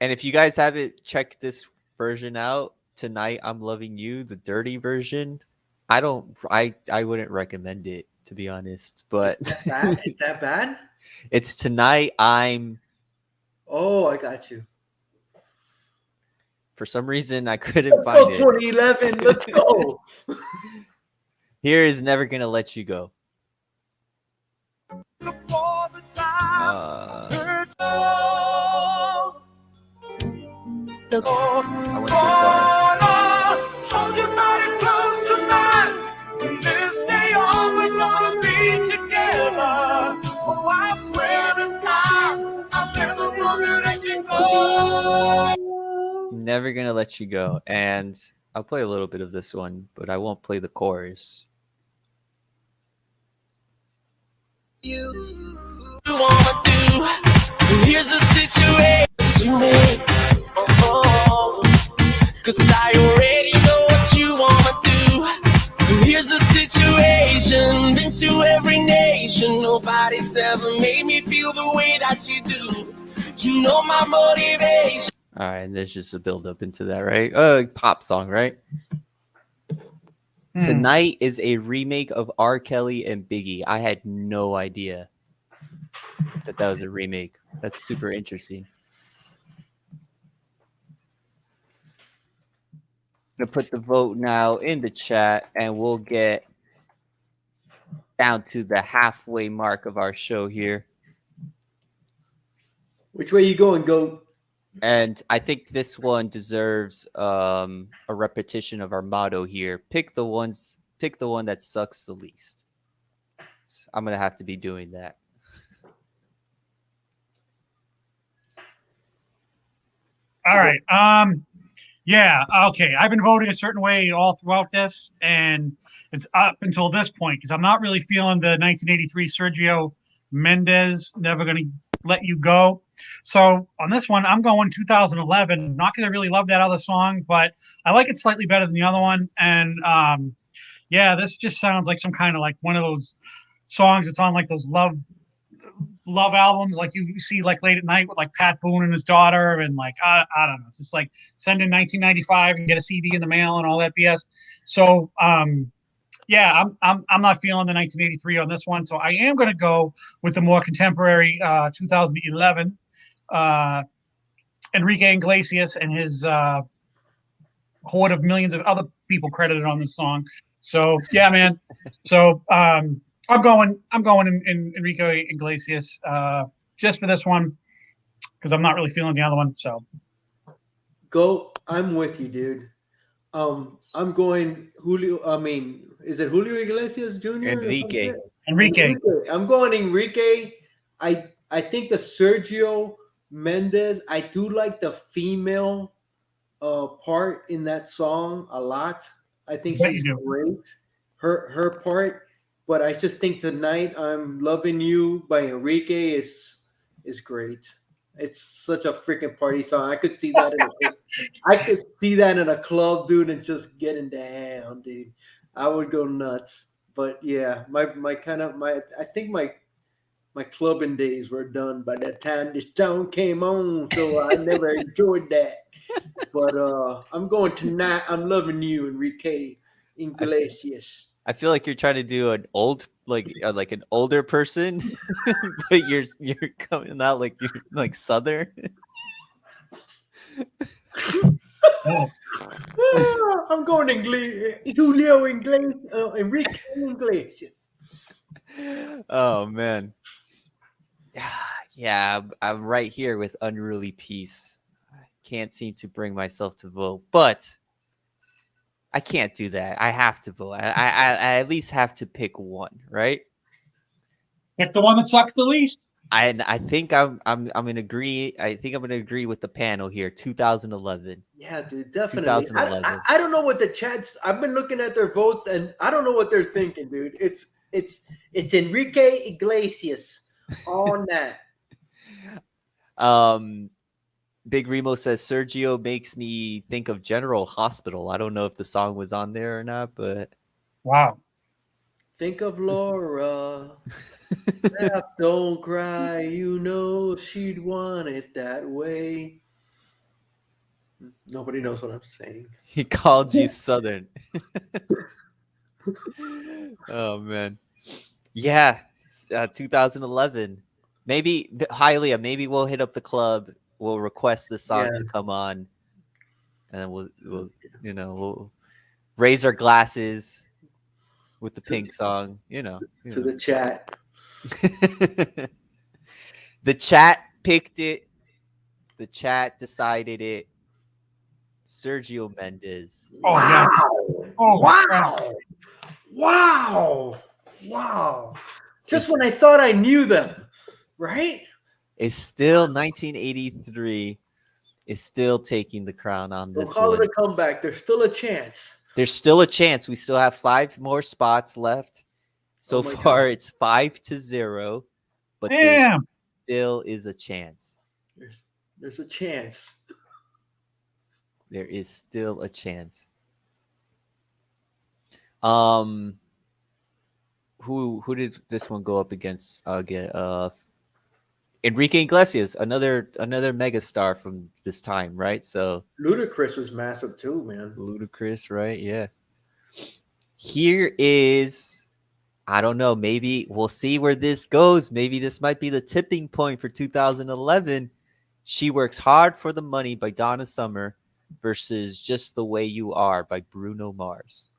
S1: if you guys haven't checked this version out, Tonight I'm Loving You, the dirty version, I wouldn't recommend it, to be honest. But
S2: Is that bad?
S1: It's Tonight I'm.
S2: Oh, I got you.
S1: For some reason, I couldn't find it.
S2: 2011, let's go.
S1: Here is Never Gonna Let You Go. I went too far.
S5: Hold your body close to mine. From this day on, we're gonna be together. Oh, I swear this time, I'm never gonna let you go.
S1: Never Gonna Let You Go. And I'll play a little bit of this one, but I won't play the chorus.
S5: You wanna do? Here's the situation, babe. Oh, 'cause I already know what you wanna do. Here's the situation. Been to every nation. Nobody's ever made me feel the way that you do. You know my motivation.
S1: All right, and there's just a build up into that, right? Pop song, right? Tonight is a remake of R. Kelly and Biggie. I had no idea that was a remake. That's super interesting. I'm gonna put the vote now in the chat, and we'll get down to the halfway mark of our show here.
S2: Which way you going, Goat?
S1: And I think this one deserves a repetition of our motto here. Pick the one that sucks the least. I'm gonna have to be doing that.
S3: All right. Yeah. Okay. I've been voting a certain way all throughout this, and it's up until this point because I'm not really feeling the 1983 Sergio Mendes "Never Gonna Let You Go." So on this one, I'm going 2011. Not going to really love that other song, but I like it slightly better than the other one. And yeah, this just sounds like some kind of like one of those songs that's on like those love albums, like you see like late at night with like Pat Boone and his daughter, and like I don't know, just like send in 1995 and get a CD in the mail and all that BS. So yeah, I'm not feeling the 1983 on this one, so I am going to go with the more contemporary 2011 Enrique Iglesias and his horde of millions of other people credited on this song. So yeah, man. So I'm going in Enrique Iglesias just for this one because I'm not really feeling the other one. So
S2: Go. I'm with you, dude. I'm going Julio. I mean, is it Julio Iglesias Jr.?
S1: Enrique.
S2: I'm going Enrique. I think the Sergio Mendes. I do like the female part in that song a lot. I think she's great. Her part, but I just think Tonight I'm Loving You by Enrique is great. It's such a freaking party song. I could see that in a club, dude, and just getting down, dude. I would go nuts. But yeah, I think my clubbing days were done by the time this song came on, so I never enjoyed that. But I'm going Tonight I'm Loving You, Enrique Iglesias.
S1: I feel like you're trying to do an old like an older person, but you're coming out like you're like Southern.
S3: Oh,
S2: I'm going Julio Enrique Iglesias.
S1: Oh man. Yeah, I'm right here with Unruly Peace. I can't seem to bring myself to vote, but I can't do that. I have to vote. I at least have to pick one, right?
S3: pick the one that sucks the least.
S1: I think I'm gonna agree. I think I'm gonna agree with the panel here. 2011.
S2: Yeah, dude, definitely.
S1: 2011.
S2: I don't know what the chats. I've been looking at their votes, and I don't know what they're thinking, dude. It's Enrique Iglesias on that.
S1: Big Remo says Sergio makes me think of General Hospital. I don't know if the song was on there or not, but
S3: Wow.
S2: Think of Laura. Laugh, don't cry. You know she'd want it that way. Nobody knows what I'm saying.
S1: he called you Southern. Oh man, yeah, 2011. Maybe Hialeah. Maybe we'll hit up the club. We'll request the song to come on, and we'll we'll raise our glasses with the pink song.
S2: To the chat.
S1: The chat picked it. The chat decided it. Sergio Mendes.
S3: Oh
S2: Wow.
S3: yeah. Oh
S2: Wow. Wow. Just when I thought I knew them, right?
S1: It's still 1983. Is still taking the crown on
S2: Don't
S1: this
S2: call
S1: one.
S2: it a comeback. There's still a chance.
S1: There's still a chance. We still have 5 more spots left. So far, it's 5-0, but there still is a chance.
S2: There's a chance.
S1: There is still a chance. Who did this one go up against? Enrique Iglesias, another megastar from this time, right? So
S2: Ludacris was massive too, man.
S1: Ludacris, right? Yeah. Here is, I don't know, maybe we'll see where this goes. Maybe this might be the tipping point for 2011. She Works Hard for the Money by Donna Summer versus Just the Way You Are by Bruno Mars.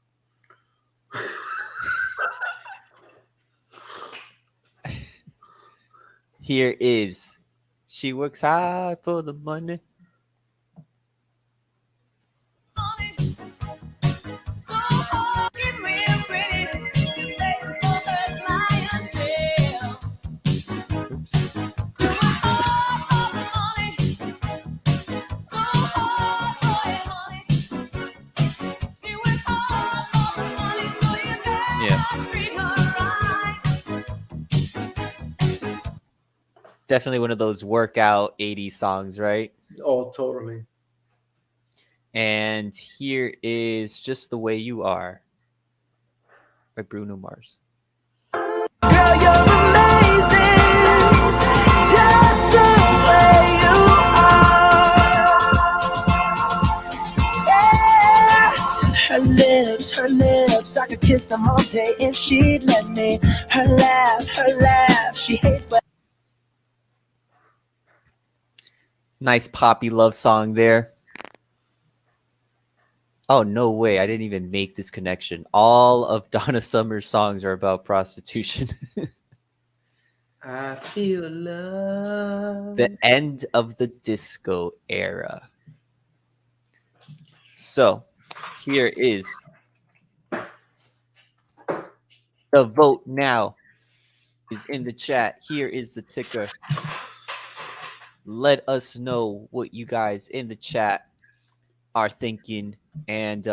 S1: Here is She Works Hard for the Money. Definitely one of those workout 80s songs, right?
S2: Oh, totally.
S1: And here is Just the Way You Are by Bruno Mars.
S5: Girl, you're amazing, just the way you are. Yeah. Her lips, I could kiss them all day if she'd let me. Her laugh, she hates but.
S1: Nice poppy love song there. Oh, no way. I didn't even make this connection. All of Donna Summer's songs are about prostitution.
S2: I feel love.
S1: The end of the disco era. So, here is the vote now is in the chat. Here is the ticker. Let us know what you guys in the chat are thinking. And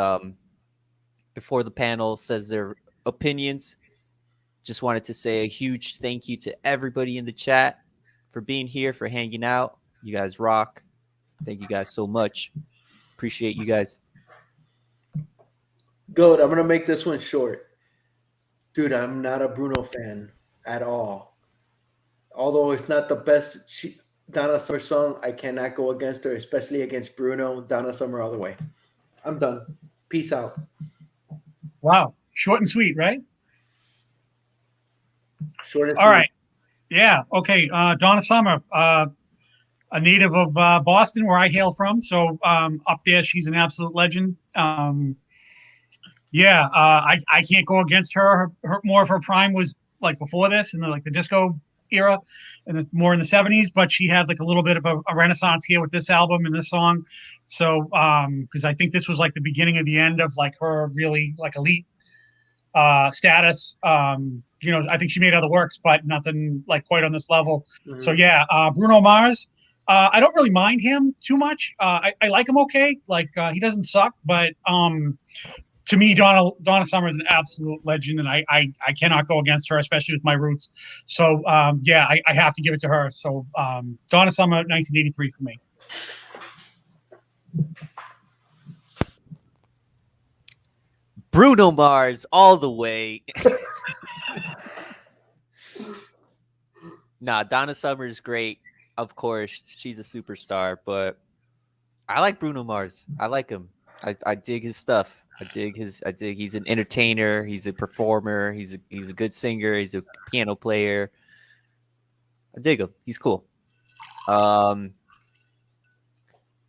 S1: before the panel says their opinions, just wanted to say a huge thank you to everybody in the chat for being here, for hanging out. You guys rock. Thank you guys so much. Appreciate you guys.
S2: Good. I'm going to make this one short. Dude, I'm not a Bruno fan at all. Although it's not the best Donna Summer song, I cannot go against her, especially against Bruno. Donna Summer all the way. I'm done. Peace out.
S3: Wow. Short and sweet, right?
S2: Short and
S3: All
S2: sweet.
S3: right. Yeah. Okay. Donna Summer, a native of Boston, where I hail from. So up there, she's an absolute legend. Yeah, I can't go against her. More of her prime was like before this, in the disco era, and more in the '70s. But she had like a little bit of a renaissance here with this album and this song. So, because I think this was like the beginning of the end of like her really like elite status. I think she made other works, but nothing like quite on this level.
S2: Mhm.
S3: So yeah, Bruno Mars. I don't really mind him too much. I like him okay. Like he doesn't suck, but to me, Donna Summer is an absolute legend, and I cannot go against her, especially with my roots. So yeah, I have to give it to her. So Donna Summer, 1983 for me.
S1: Bruno Mars all the way. Nah, Donna Summer is great. Of course, she's a superstar, but I like Bruno Mars. I like him. I dig his stuff. I dig he's an entertainer, he's a performer, he's a good singer, he's a piano player. I dig him. He's cool. Kind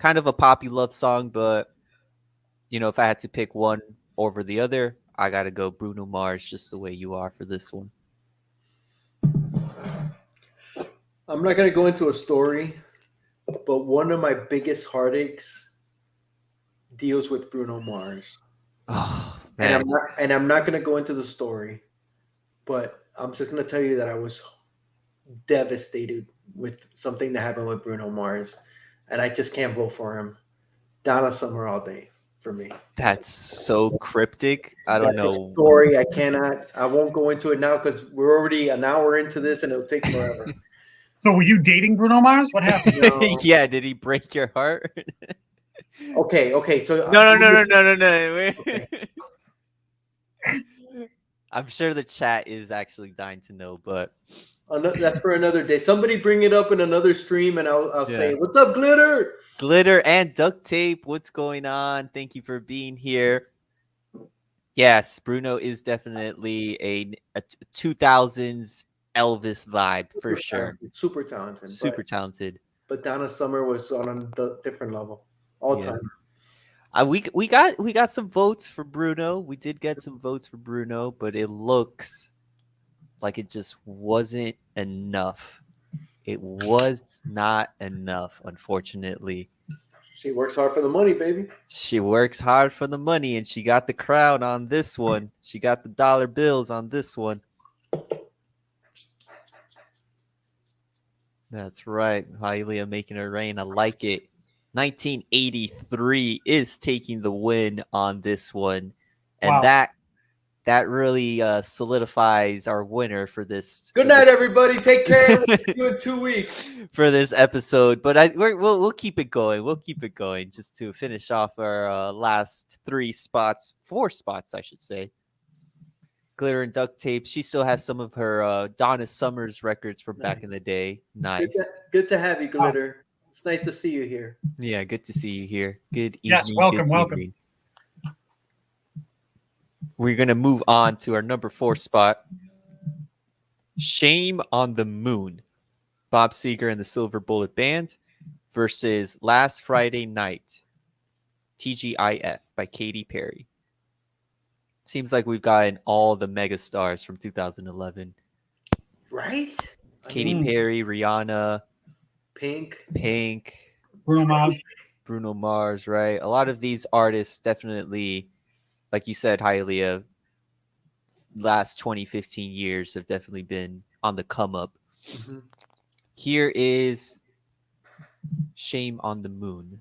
S1: of a poppy love song, but if I had to pick one over the other, I gotta go Bruno Mars, Just the Way You Are, for this one.
S2: I'm not gonna go into a story, but one of my biggest heartaches deals with Bruno Mars.
S1: Oh,
S2: And
S1: man.
S2: I'm not gonna go into the story, but I'm just gonna tell you that I was devastated with something that happened with Bruno Mars, and I just can't vote for him. Donna Summer all day for me.
S1: That's so cryptic. I don't
S2: That's a
S1: know.
S2: story. I won't go into it now because we're already an hour into this, and it'll take forever.
S3: So were you dating Bruno Mars? What happened?
S2: No.
S1: Yeah, did he break your heart?
S2: Okay. So
S1: No.
S2: Okay.
S1: I'm sure the chat is actually dying to know, but
S2: That's for another day. Somebody bring it up in another stream, and I'll
S1: Yeah.
S2: say, "What's up, Glitter?"
S1: Glitter and Duct Tape, what's going on? Thank you for being here. Yes, Bruno is definitely a 2000s Elvis vibe for sure.
S2: Super talented.
S1: Super talented.
S2: But Donna Summer was on a different level, all
S1: Yeah.
S2: time.
S1: We got some votes for Bruno. We did get some votes for Bruno, but it looks like it just wasn't enough. It was not enough, unfortunately.
S2: She works hard for the money, baby.
S1: She works hard for the money, and she got the crown on this one. She got the dollar bills on this one. That's right. Hylia making her reign. I like it. 1983 is taking the win on this one. And
S3: Wow.
S1: that really solidifies our winner for this.
S2: Good night, everybody. Take care. We'll see you in 2 weeks.
S1: For this episode, but we'll keep it going. We'll keep it going just to finish off our last 4 spots, I should say. Glitter and Duct Tape. She still has some of her Donna Summers records from back in the day. Nice.
S2: Good to have you, Glitter. It's nice to see you here.
S1: Yeah, good to see you here. Good evening.
S3: Yes, welcome.
S1: Evening. We're gonna move on to our number 4 spot. Shame on the Moon. Bob Seger and the Silver Bullet Band versus Last Friday Night, TGIF by Katy Perry. Seems like we've gotten all the mega stars from 2011.
S2: Right?
S1: Katy Perry, Rihanna,
S2: Pink,
S3: Bruno
S1: Mars, right? A lot of these artists definitely, like you said, Hylia, last 20, 15 years have definitely been on the come up.
S2: Mm-hmm.
S1: Here is Shame on the Moon.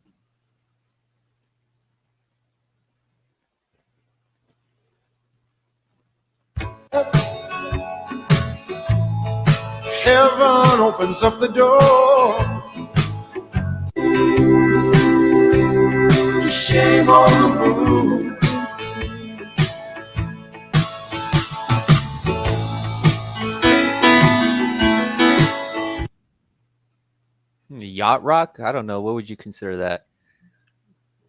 S5: Heaven opens up the door. Shame on the moon.
S1: Yacht rock? I don't know. What would you consider that?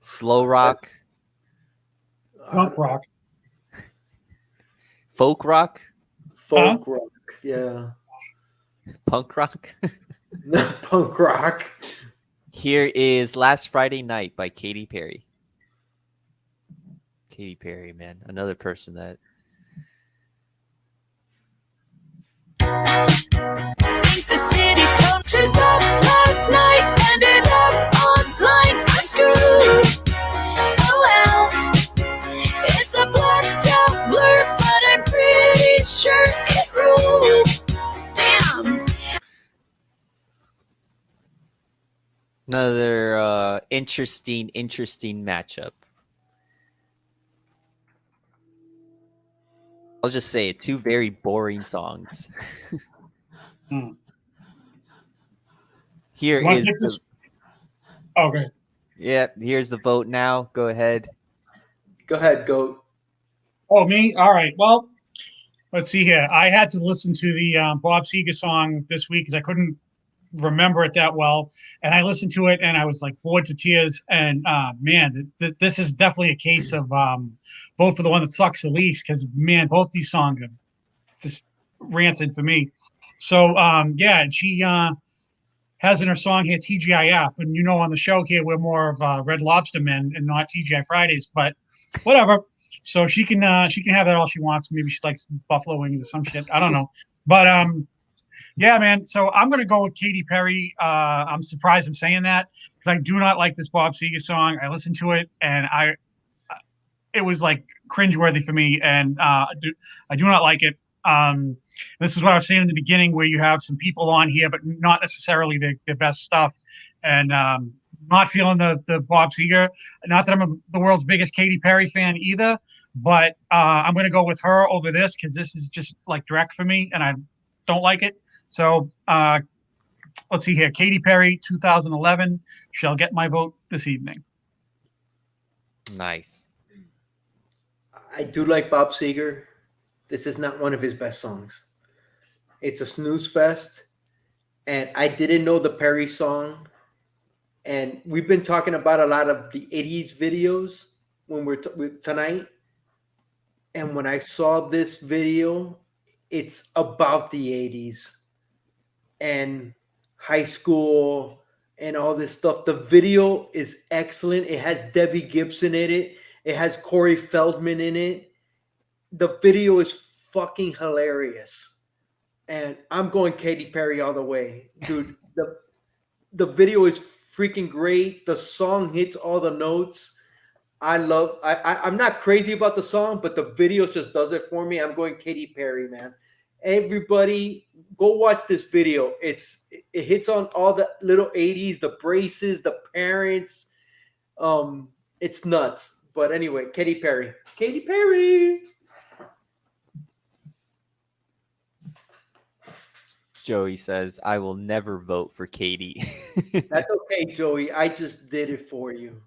S1: Slow rock?
S3: Punk rock.
S1: Folk rock?
S2: folk rock. Yeah.
S1: Punk rock.
S2: Punk rock.
S1: Here is Last Friday Night by Katy Perry. Katy Perry, man. Another person that
S4: Think the city tortures up last night, ended up online. I'm screwed. Oh well, it's a blacked out blur, but I'm pretty sure it ruled. Damn.
S1: another interesting matchup. I'll just say it, two very boring songs.
S3: Hmm.
S1: Here
S3: You wanna
S1: is
S3: take this?
S1: the,
S3: Okay.
S1: yeah, here's the vote now. Go ahead.
S2: Go ahead, Goat.
S3: Oh, me? All right. Well, let's see here. I had to listen to the Bob Seger song this week because I couldn't remember it that well. And I listened to it and I was like bored to tears. And man, this is definitely a case of vote for the one that sucks the least because, man, both these songs are just rancid for me. So, yeah, she has in her song here TGIF. And, on the show here, we're more of Red Lobster men and not TGI Fridays, but whatever. So she can have that all she wants. Maybe she likes buffalo wings or some shit. I don't know. But yeah, man. So I'm gonna go with Katy Perry. I'm surprised I'm saying that because I do not like this Bob Seger song. I listened to it and it was like cringeworthy for me, and I do not like it. This is what I was saying in the beginning, where you have some people on here, but not necessarily the best stuff, and not feeling the Bob Seger. Not that I'm the world's biggest Katy Perry fan either, but I'm going to go with her over this because this is just like direct for me, and I don't like it. So let's see here. Katy Perry, 2011, shall get my vote this evening.
S1: Nice.
S2: I do like Bob Seger. This is not one of his best songs. It's a snooze fest. And I didn't know the Perry song. And we've been talking about a lot of the 80s videos when we're tonight. And when I saw this video, it's about the 80s and high school and all this stuff. The video is excellent. It has Debbie Gibson in it. It has Corey Feldman in it. The video is fucking hilarious. And I'm going Katy Perry all the way. Dude, the video is freaking great. The song hits all the notes. I'm not crazy about the song, but the video just does it for me. I'm going Katy Perry, man. Everybody go watch this video. It hits on all the little 80s, the braces, the parents. It's nuts. But anyway, Katy Perry. Katy Perry.
S1: Joey says, I will never vote for Katy.
S2: That's okay, Joey. I just did it for you.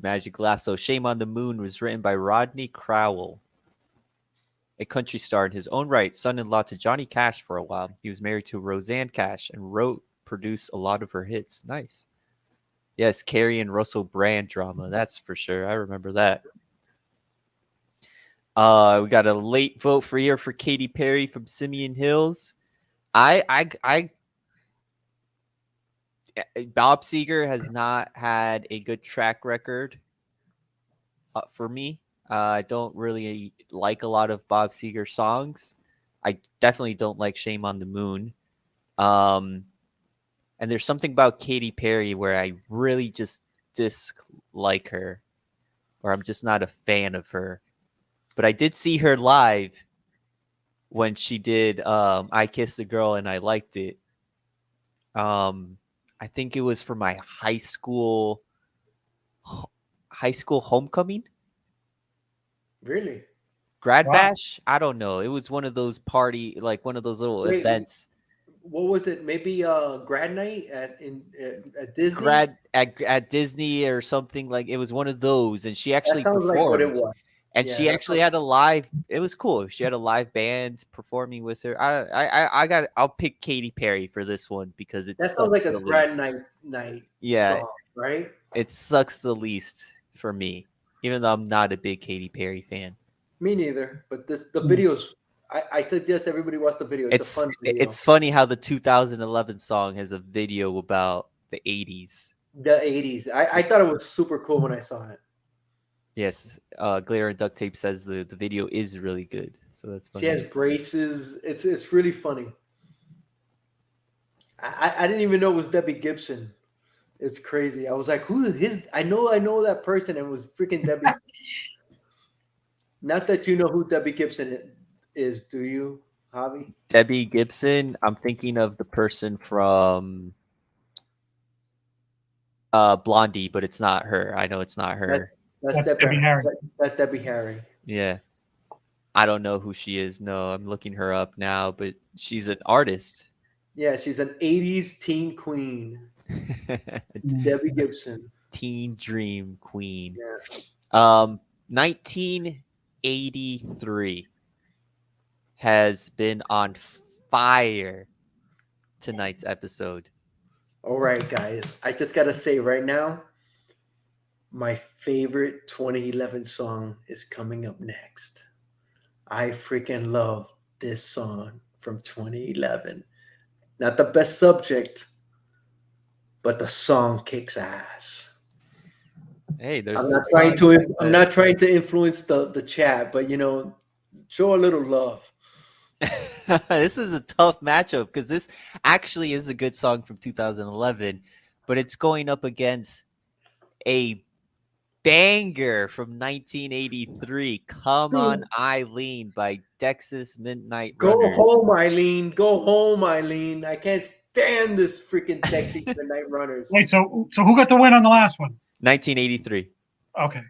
S1: Magic Lasso, Shame on the Moon was written by Rodney Crowell, a country star in his own right, son-in-law to Johnny Cash for a while. He was married to Roseanne Cash and produced a lot of her hits. Nice. Yes, Carrie and Russell Brand drama. That's for sure. I remember that. We got a late vote for Katy Perry from Simeon Hills. Bob Seger has not had a good track record for me. I don't really like a lot of Bob Seger songs. I definitely don't like Shame on the Moon. And there's something about Katy Perry where I really just dislike her, or I'm just not a fan of her. But I did see her live when she did I Kissed a Girl and I liked it. I think it was for my high school homecoming.
S2: Really?
S1: Grad
S3: Wow.
S1: bash? I don't know. It was one of those one of those little events.
S2: What was it? Maybe grad night at Disney?
S1: At Disney or something. Like it was one of those, and she actually
S2: That sounds like what it
S1: performed.
S2: was.
S1: And
S2: Yeah,
S1: she actually had a live. It was cool. She had a live band performing with her. I'll pick Katy Perry for this one because it
S2: That sounds like
S1: sucks
S2: a
S1: the
S2: grad
S1: least.
S2: night
S1: Yeah,
S2: song, right?
S1: it sucks the least for me, even though I'm not a big Katy Perry fan.
S2: Me neither. But the video's I suggest everybody watch the video. It's a fun video.
S1: It's funny how the 2011 song has a video about the 80s.
S2: The 80s. I thought it was super cool when I saw it.
S1: Yes, Glitter and Duct Tape says the video is really good. So that's funny.
S2: She has braces. It's really funny. I didn't even know it was Debbie Gibson. It's crazy. I was like, who is his? I know that person, and it was freaking Debbie. Not that you know who Debbie Gibson is, do you, Javi?
S1: Debbie Gibson. I'm thinking of the person from Blondie, but it's not her. I know it's not her.
S3: That's Debbie Harry.
S2: That's Debbie Harry.
S1: Yeah. I don't know who she is. No, I'm looking her up now, but she's an artist.
S2: Yeah, she's an 80s teen queen. Debbie Gibson.
S1: Teen dream queen.
S2: Yeah.
S1: 1983 has been on fire tonight's episode.
S2: All right, guys. I just got to say right now, my favorite 2011 song is coming up next. I freaking love this song from 2011. Not the best subject, but the song kicks ass.
S1: Hey, there's
S2: I'm not trying to influence the chat, but show a little love.
S1: This is a tough matchup because this actually is a good song from 2011, but it's going up against a banger from 1983. Come On Eileen by Dexys Midnight Runners.
S2: Go home, Eileen. Go home, Eileen. I can't stand this freaking Dexys Midnight Runners.
S3: Wait, so who got the win on the last one?
S1: 1983.
S3: Okay.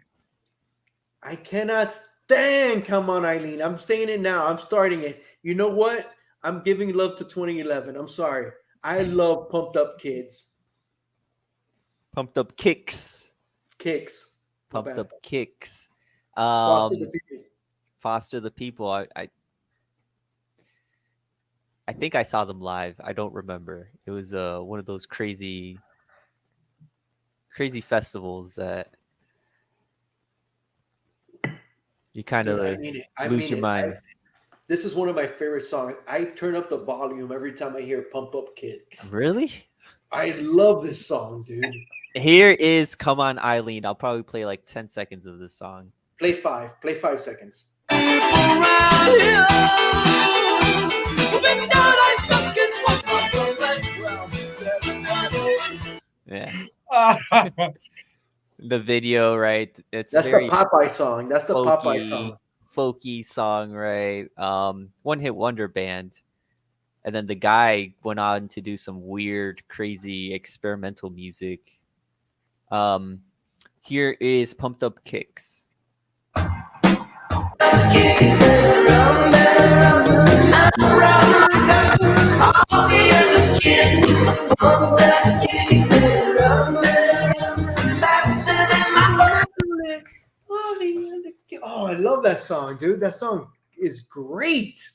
S2: I cannot stand Come On, Eileen. I'm saying it now. I'm starting it. You know what? I'm giving love to 2011. I'm sorry. I love Pumped Up Kids.
S1: Pumped Up Kicks.
S2: Kicks.
S1: Pumped Up Kicks. Foster the People. I think I saw them live. I don't remember. It was one of those crazy festivals that you kind of lose your mind.
S2: This is one of my favorite songs. I turn up the volume every time I hear Pump Up Kicks.
S1: Really?
S2: I love this song, dude.
S1: Here is Come On Eileen. I'll probably play like 10 seconds of this song.
S2: Play 5 seconds.
S1: Yeah. The video, right? That's
S2: the
S1: very
S2: Popeye song. That's the Popeye song.
S1: Folky song, right? One hit wonder band. And then the guy went on to do some weird, crazy experimental music. Here is Pumped Up Kicks.
S2: Oh, I love that song, dude. That song is great.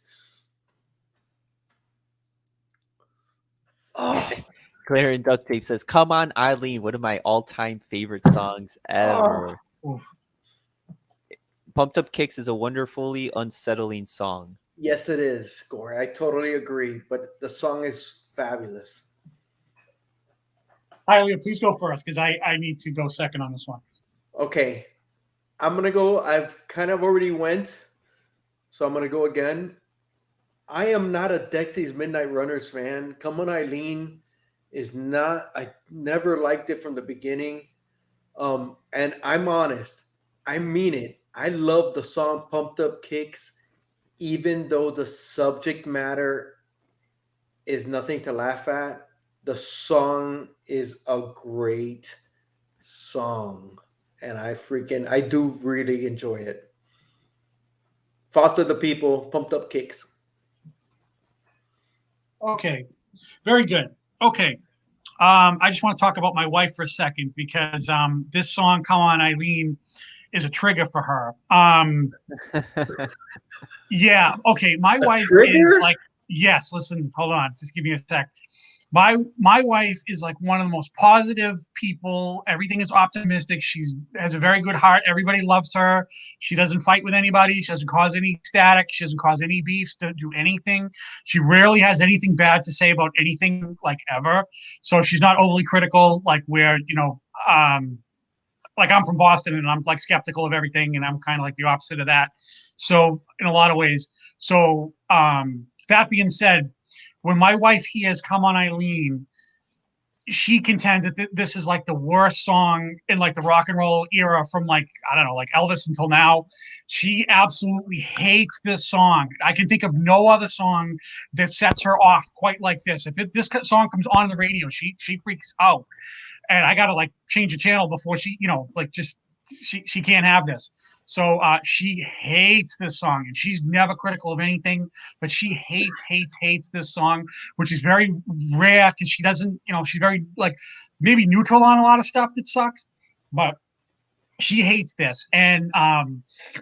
S2: Oh.
S1: Claire and Duct Tape says, Come On Eileen, one of my all-time favorite songs ever.
S2: Oh.
S1: Pumped Up Kicks is a wonderfully unsettling song.
S2: Yes, it is, Corey. I totally agree. But the song is fabulous.
S3: Hialeah, please go first because I need to go second on this one.
S2: Okay. I'm going to go. I've kind of already went. So I'm going to go again. I am not a Dexys Midnight Runners fan. Come On Eileen is not. I never liked it from the beginning. And I'm honest. I mean it. I love the song Pumped Up Kicks, even though the subject matter is nothing to laugh at. The song is a great song. And I do really enjoy it. Foster the People, Pumped Up Kicks.
S3: Okay, very good. Okay, I just want to talk about my wife for a second because this song, Come On Eileen, is a trigger for her. Yeah, okay, my wife is like, yes, listen, hold on, just give me a sec. my wife is like one of the most positive people. Everything is optimistic. She's has a very good heart. Everybody loves her. She doesn't fight with anybody. She doesn't cause any static. She doesn't cause any beefs to do anything. She rarely has anything bad to say about anything, like, ever. So she's not overly critical, like where, like I'm from Boston and I'm like skeptical of everything, and I'm kind of like the opposite of that. So in a lot of ways. So that being said, when my wife hears "Come On Eileen," she contends that this is like the worst song in like the rock and roll era from, like, I don't know, like Elvis until now. She absolutely hates this song. I can think of no other song that sets her off quite like this. If this song comes on the radio, she freaks out, and I gotta like change the channel before she, like, just she can't have this. So she hates this song, and she's never critical of anything, but she hates this song, which is very rare because she doesn't, she's very like maybe neutral on a lot of stuff that sucks, but she hates this. And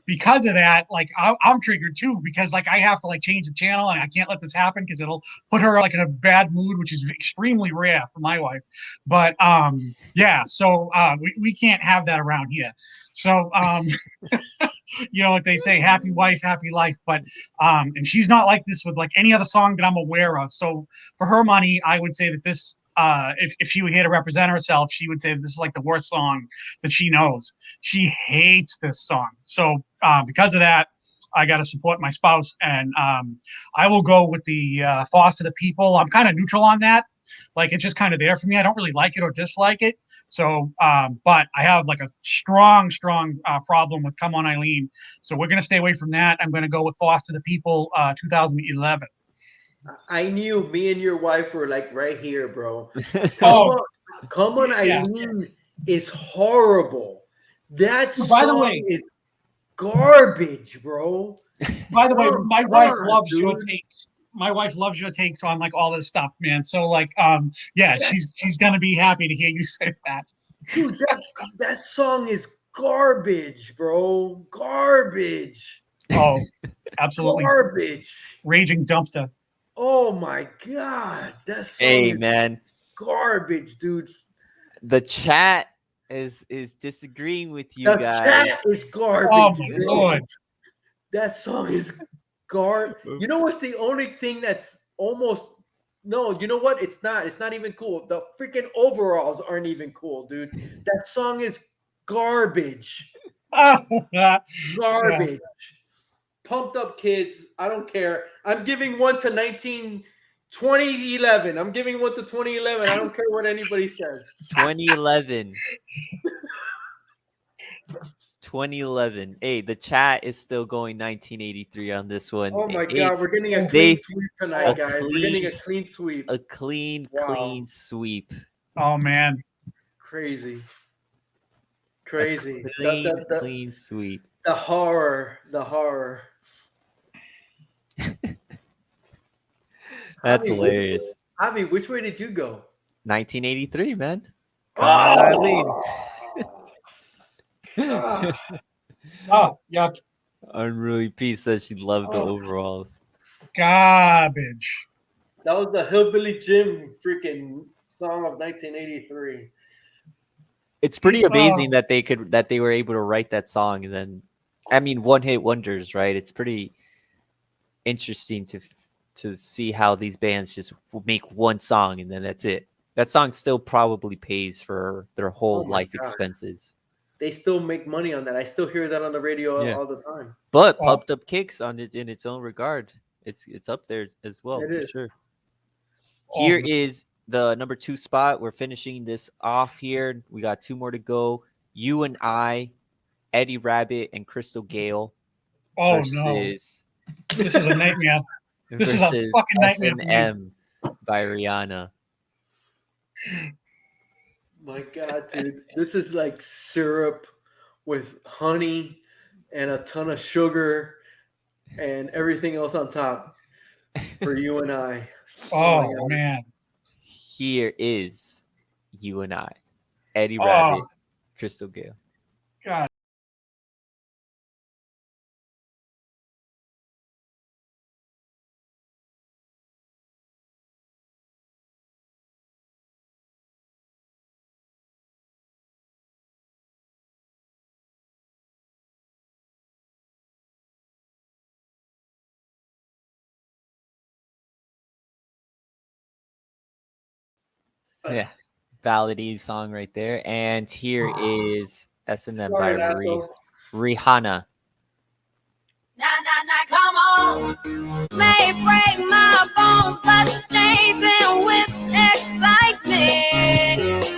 S3: because of that, like I'm triggered too, because like I have to like change the channel, and I can't let this happen because it'll put her like in a bad mood, which is extremely rare for my wife. But yeah, so we can't have that around here. So like they say, happy wife, happy life. But and she's not like this with like any other song that I'm aware of. So for her money, I would say that this if she were here to represent herself, she would say that this is like the worst song that she knows. She hates this song. So because of that, I got to support my spouse, and I will go with the Foster the People. I'm kind of neutral on that. Like, it's just kind of there for me. I don't really like it or dislike it. So, but I have like a strong problem with "Come On Eileen." So we're going to stay away from that. I'm going to go with Foster the People 2011.
S2: I knew me and your wife were like right here, bro.
S3: Oh,
S2: Come on,
S3: yeah.
S2: Eileen is horrible. That
S3: By the
S2: song
S3: way,
S2: is garbage, bro.
S3: By the way, my wife loves
S2: dude.
S3: your takes. My wife loves your takes on like all this stuff, man. So like, yeah, she's gonna be happy to hear you say that.
S2: Dude, that song is garbage, bro. Garbage.
S3: Oh, absolutely.
S2: Garbage.
S3: Raging dumpster.
S2: Oh my god, that song
S1: Hey,
S2: is
S1: man,
S2: garbage, dude.
S1: the chat is disagreeing with you
S2: The
S1: guys.
S2: chat is garbage.
S3: Oh my
S2: bro.
S3: lord.
S2: That song is garbage. You know what's the only thing that's almost no, you know what? It's not even cool. The freaking overalls aren't even cool, dude. That song is garbage.
S3: Yeah.
S2: Garbage. Pumped Up Kids. I don't care. I'm giving one to 2011. I'm giving one to 2011. I don't care what anybody says.
S1: 2011. 2011. Hey, the chat is still going 1983 on this one.
S2: Oh my
S1: Hey,
S2: god, we're getting a
S1: they-
S2: clean sweep tonight, guys. We're getting a
S1: clean-
S2: clean sweep.
S1: a clean sweep.
S3: Oh man.
S2: Crazy. Crazy.
S1: Clean sweep.
S2: The horror.
S1: That's
S2: Javi,
S1: hilarious.
S2: Javi, which way did you go?
S1: 1983, man. Come on, Eileen.
S3: Oh, yuck.
S1: Unruly Peace says she loved the overalls.
S3: Garbage.
S2: That was the Hillbilly Jim freaking song of 1983.
S1: It's pretty amazing that they were able to write that song, and then, I mean, one hit wonders, right? It's pretty interesting to see how these bands just make one song and then that's it. That song still probably pays for their whole life expenses.
S2: They still make money on that. I still hear that on the radio all the time.
S1: But Pumped Up Kicks on it in its own regard. It's up there as well, for sure. Here is the number 2 spot. We're finishing this off here. We got 2 more to go. You and I, Eddie Rabbit, and Crystal Gale.
S3: Oh
S1: versus,
S3: no. This is a nightmare. This is a fucking nightmare.
S1: S&M by Rihanna.
S2: My God, dude. This is like syrup with honey and a ton of sugar and everything else on top for you and I.
S3: Oh man.
S1: Here is You and I, Eddie Rabbit, Crystal Gale.
S3: God.
S1: Yeah, ballady song right there. And here is S&M by
S2: Sorry, Lasso.
S1: Rihanna.
S4: Come on. May break my bones, but chains and whips excite me.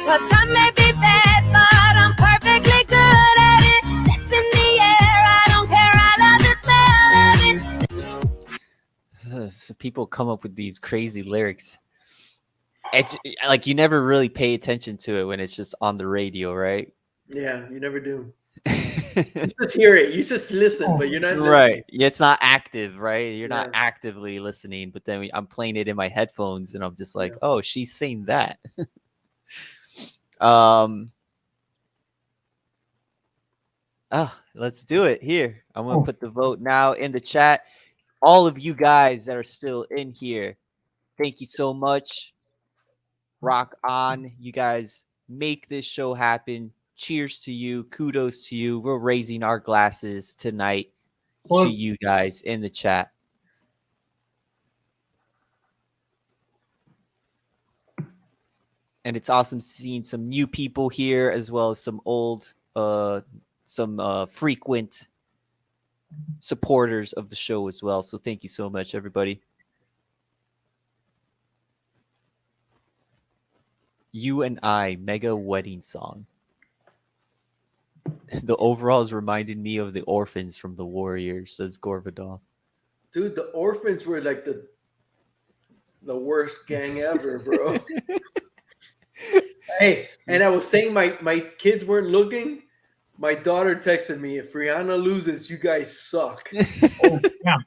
S4: 'Cause I may be bad, but I'm perfectly good at it. Sex in the air, I don't care, I love the smell of it.
S1: So people come up with these crazy lyrics. It's like you never really pay attention to it when it's just on the radio, right?
S2: Yeah, you never do. You just hear it. You just listen, but you're not
S1: Right. Yeah, it's not active, right? You're not
S2: Yeah.
S1: actively listening, but then I'm playing it in my headphones and I'm just like,
S2: Yeah.
S1: oh, she's saying that. Oh, let's do it here. I'm gonna put the vote now in the chat. All of you guys that are still in here, thank you so much. Rock on. You guys make this show happen. Cheers to you. Kudos to you. We're raising our glasses tonight to you guys in the chat. And it's awesome seeing some new people here as well as some old, some frequent supporters of the show as well. So thank you so much, everybody. You and I, mega wedding song. The overalls reminded me of the orphans from the Warriors, says Gorvadol.
S2: Dude, the orphans were like the worst gang ever, bro. Hey, and I was saying my kids weren't looking. My daughter texted me, if Rihanna loses, you guys suck.
S3: Oh, yeah.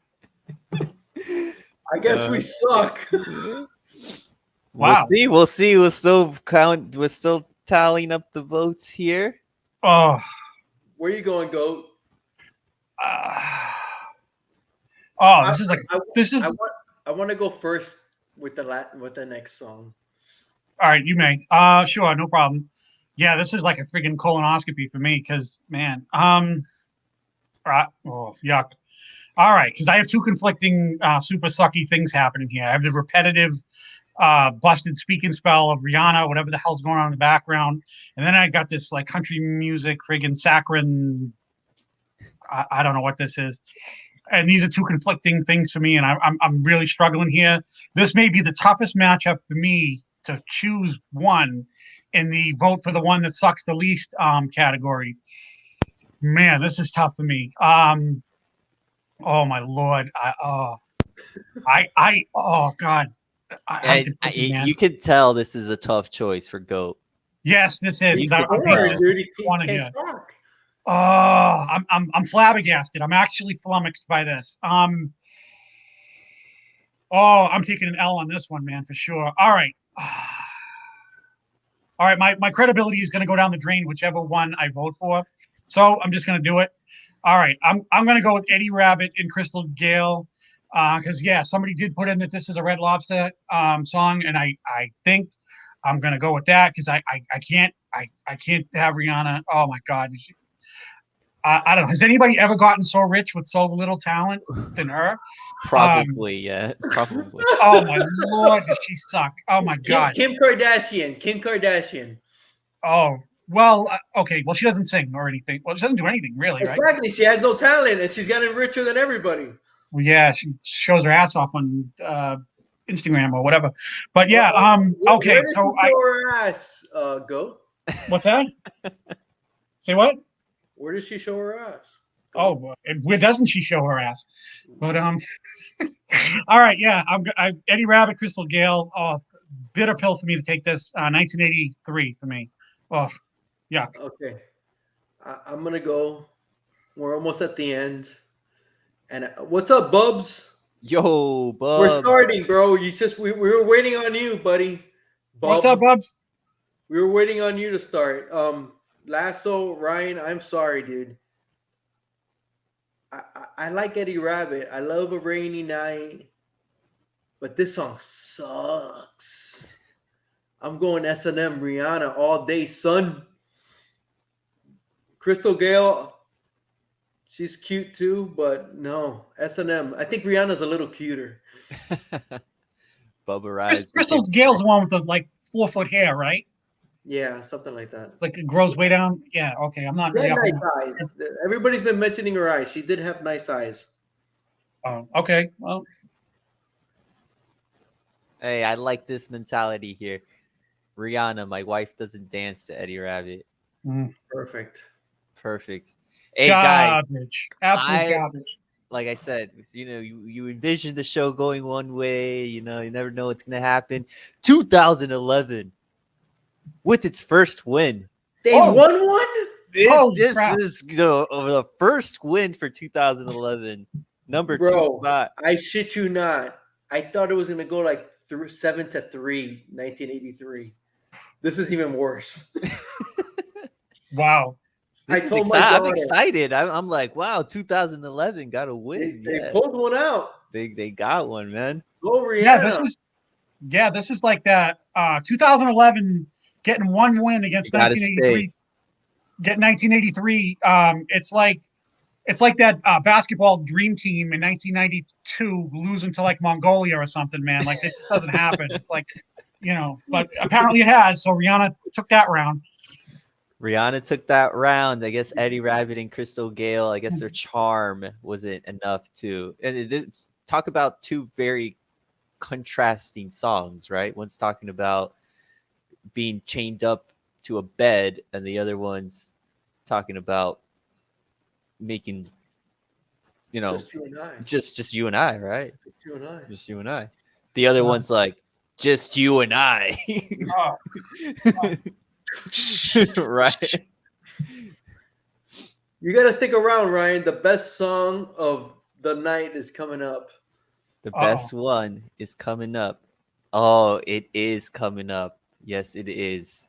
S2: I guess we suck.
S3: Wow.
S1: We'll see. We're still tallying up the votes here.
S3: Oh.
S2: Where you going, Goat?
S3: This is like this is.
S2: I want to go first with the next song.
S3: All right, you may. Sure, no problem. Yeah, this is like a freaking colonoscopy for me because, man, yuck. All right, because I have two conflicting, super sucky things happening here. I have the repetitive, busted speaking spell of Rihanna, whatever the hell's going on in the background, and then I got this like country music, friggin' saccharine. I don't know what this is. And these are two conflicting things for me, and I'm really struggling here. This may be the toughest matchup for me to choose one in the vote for the one that sucks the least category. Man, this is tough for me. Oh my Lord. Oh God.
S1: You could tell this is a tough choice for Goat.
S3: Yes, this is.
S2: Dude, he can't talk.
S3: Oh, I'm flabbergasted. I'm actually flummoxed by this. I'm taking an L on this one, man, for sure. All right. All right, my credibility is going to go down the drain, whichever one I vote for. So I'm just going to do it. All right, I'm going to go with Eddie Rabbit and Crystal Gale because somebody did put in that this is a Red Lobster song, and I think I'm going to go with that because I can't have Rihanna. Oh my God. I don't know. Has anybody ever gotten so rich with so little talent than her?
S1: Probably, yeah. Probably.
S3: Oh my Lord, does she suck? Oh my God.
S2: Kim Kardashian.
S3: Oh, well, okay. Well, she doesn't sing or anything. Well, she doesn't do anything really, right?
S2: Exactly. She has no talent and she's gotten richer than everybody.
S3: Well, yeah, she shows her ass off on Instagram or whatever. But yeah, okay. So
S2: show her ass, Goat?
S3: What's that? Say what?
S2: Where does she show her ass?
S3: Oh, where doesn't she show her ass? But all right, yeah. Eddie Rabbit, Crystal Gale. Oh, bitter pill for me to take this. 1983 for me. Oh, yeah.
S2: Okay, I'm gonna go. We're almost at the end. And what's up, Bubs?
S1: Yo, Bubs.
S2: We're starting, bro. We were waiting on you, buddy.
S3: Bub. What's up, Bubs?
S2: We were waiting on you to start. Lasso, Ryan, I'm sorry, dude. I like Eddie Rabbit. I love A Rainy Night. But this song sucks. I'm going S&M Rihanna all day, son. Crystal Gale, she's cute too, but no. S&M. I think Rihanna's a little cuter.
S1: Bubba Rise.
S3: Crystal Gale's the one with the like 4-foot hair, right?
S2: Yeah, something like that.
S3: Like it grows way down. Yeah, okay. I'm not
S2: She
S3: really
S2: had
S3: up
S2: nice
S3: on
S2: eyes. Everybody's been mentioning her eyes. She did have nice eyes.
S3: that. Okay. Well,
S1: Hey, I like this mentality here. Rihanna, my wife doesn't dance to Eddie Rabbit.
S2: Perfect.
S1: Perfect. Hey guys,
S3: garbage. Absolute garbage.
S1: like I said, you envision the show going one way, you never know what's gonna happen. 2011 with its first win.
S2: They won one?
S1: This
S3: crap.
S1: is the first win for 2011. Number 2 spot.
S2: I shit you not. I thought it was going to go like 7-3, 1983. This is even worse.
S3: Wow.
S1: I'm excited. I'm like, wow, 2011 got a win.
S2: They pulled one out.
S1: They got one, man.
S2: Go Rihanna.
S3: This is like that 2011 getting one win against 1983. Get 1983. It's like that basketball dream team in 1992 losing to like Mongolia or something, man. Like it just doesn't happen. It's like, but apparently it has. So Rihanna took that round.
S1: I guess Eddie Rabbit and Crystal Gale, I guess their charm wasn't enough to. And talk about two very contrasting songs, right? One's talking about being chained up to a bed, and the other one's talking about making,
S2: just you and I.
S1: Just you and I, right?
S2: Just you and I.
S1: Just you and I. The other one's like, just you and I. Right.
S2: You got to stick around, Ryan. The best song of the night is coming up.
S1: The best one is coming up. Oh, it is coming up. Yes, it is.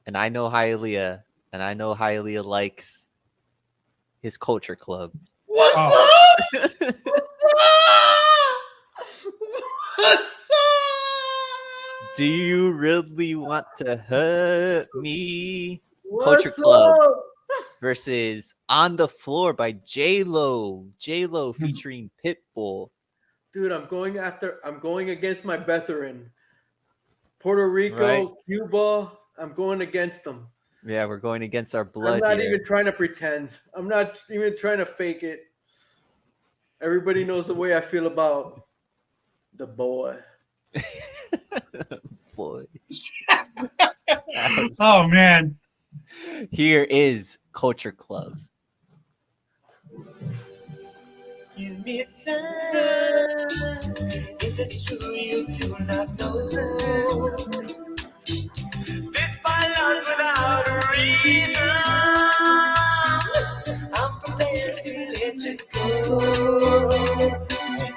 S1: And I know Hialeah, and I know Hialeah likes his Culture Club.
S2: What's up? What's up?
S1: Do you really want to hurt me? Culture Club versus On the Floor by J-Lo. J-Lo featuring Pitbull.
S2: Dude, I'm going against my brethren. Puerto Rico, right. Cuba, I'm going against them.
S1: Yeah, we're going against our blood.
S2: I'm not even trying to pretend. I'm not even trying to fake it. Everybody knows the way I feel about the boy.
S1: Boy.
S3: Oh, man.
S1: Here is Culture Club.
S5: Give me time. If it's true, you do not know. This my love's without a reason. I'm prepared to let you go.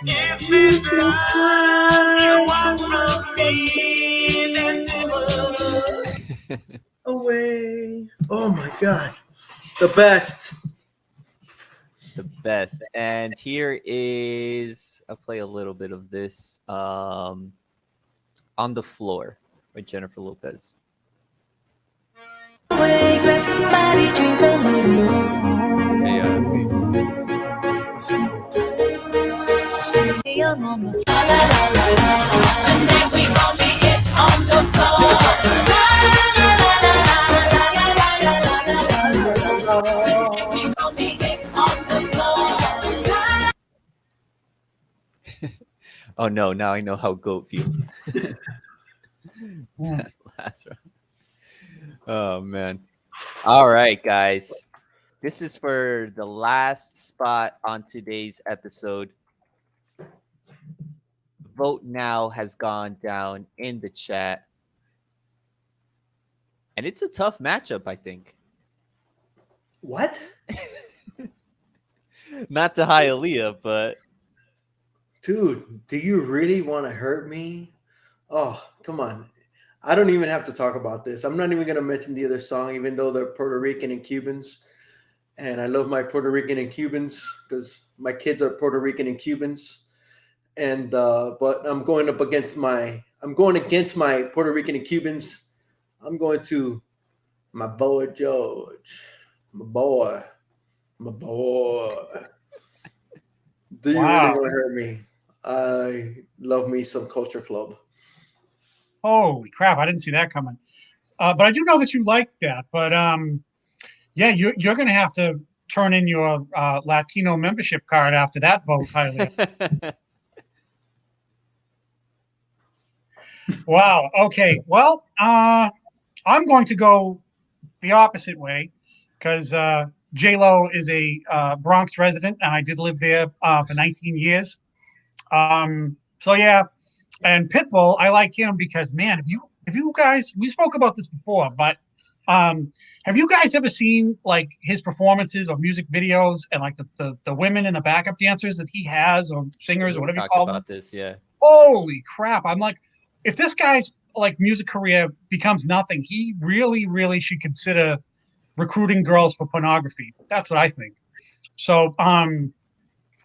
S5: If this love you want from me, then take
S2: away. Oh my God. The best.
S1: The best. And here is, I'll play a little bit of this. On the Floor by Jennifer Lopez.
S4: Away, grab somebody, drink a little more. Young on the floor. Tonight we gon' be it on the floor. Tonight we gon' be it on the floor.
S1: Oh no, now I know how GOAT feels. Last round. Oh man. All right, guys. This is for the last spot on today's episode. Vote now has gone down in the chat. And it's a tough matchup, I think.
S2: What?
S1: Not to Hialeah, but
S2: dude, do you really want to hurt me? Oh, come on. I don't even have to talk about this. I'm not even going to mention the other song, even though they're Puerto Rican and Cubans. And I love my Puerto Rican and Cubans because my kids are Puerto Rican and Cubans. And but I'm going against my Puerto Rican and Cubans. I'm going to my boy George. My boy. Do you really want to hurt me? I love me some Culture Club.
S3: Holy crap! I didn't see that coming. But I do know that you like that. But yeah, you're going to have to turn in your Latino membership card after that vote, Highly. Wow. Okay. Well, I'm going to go the opposite way because J-Lo is a Bronx resident, and I did live there for 19 years. So yeah, and Pitbull, I like him because man, if you guys, we spoke about this before, but have you guys ever seen like his performances or music videos and like the women and the backup dancers that he has or singers or whatever you
S1: Talked
S3: call them?
S1: about this, yeah.
S3: Holy crap! I'm like, if this guy's like music career becomes nothing, he really, really should consider recruiting girls for pornography. That's what I think. So,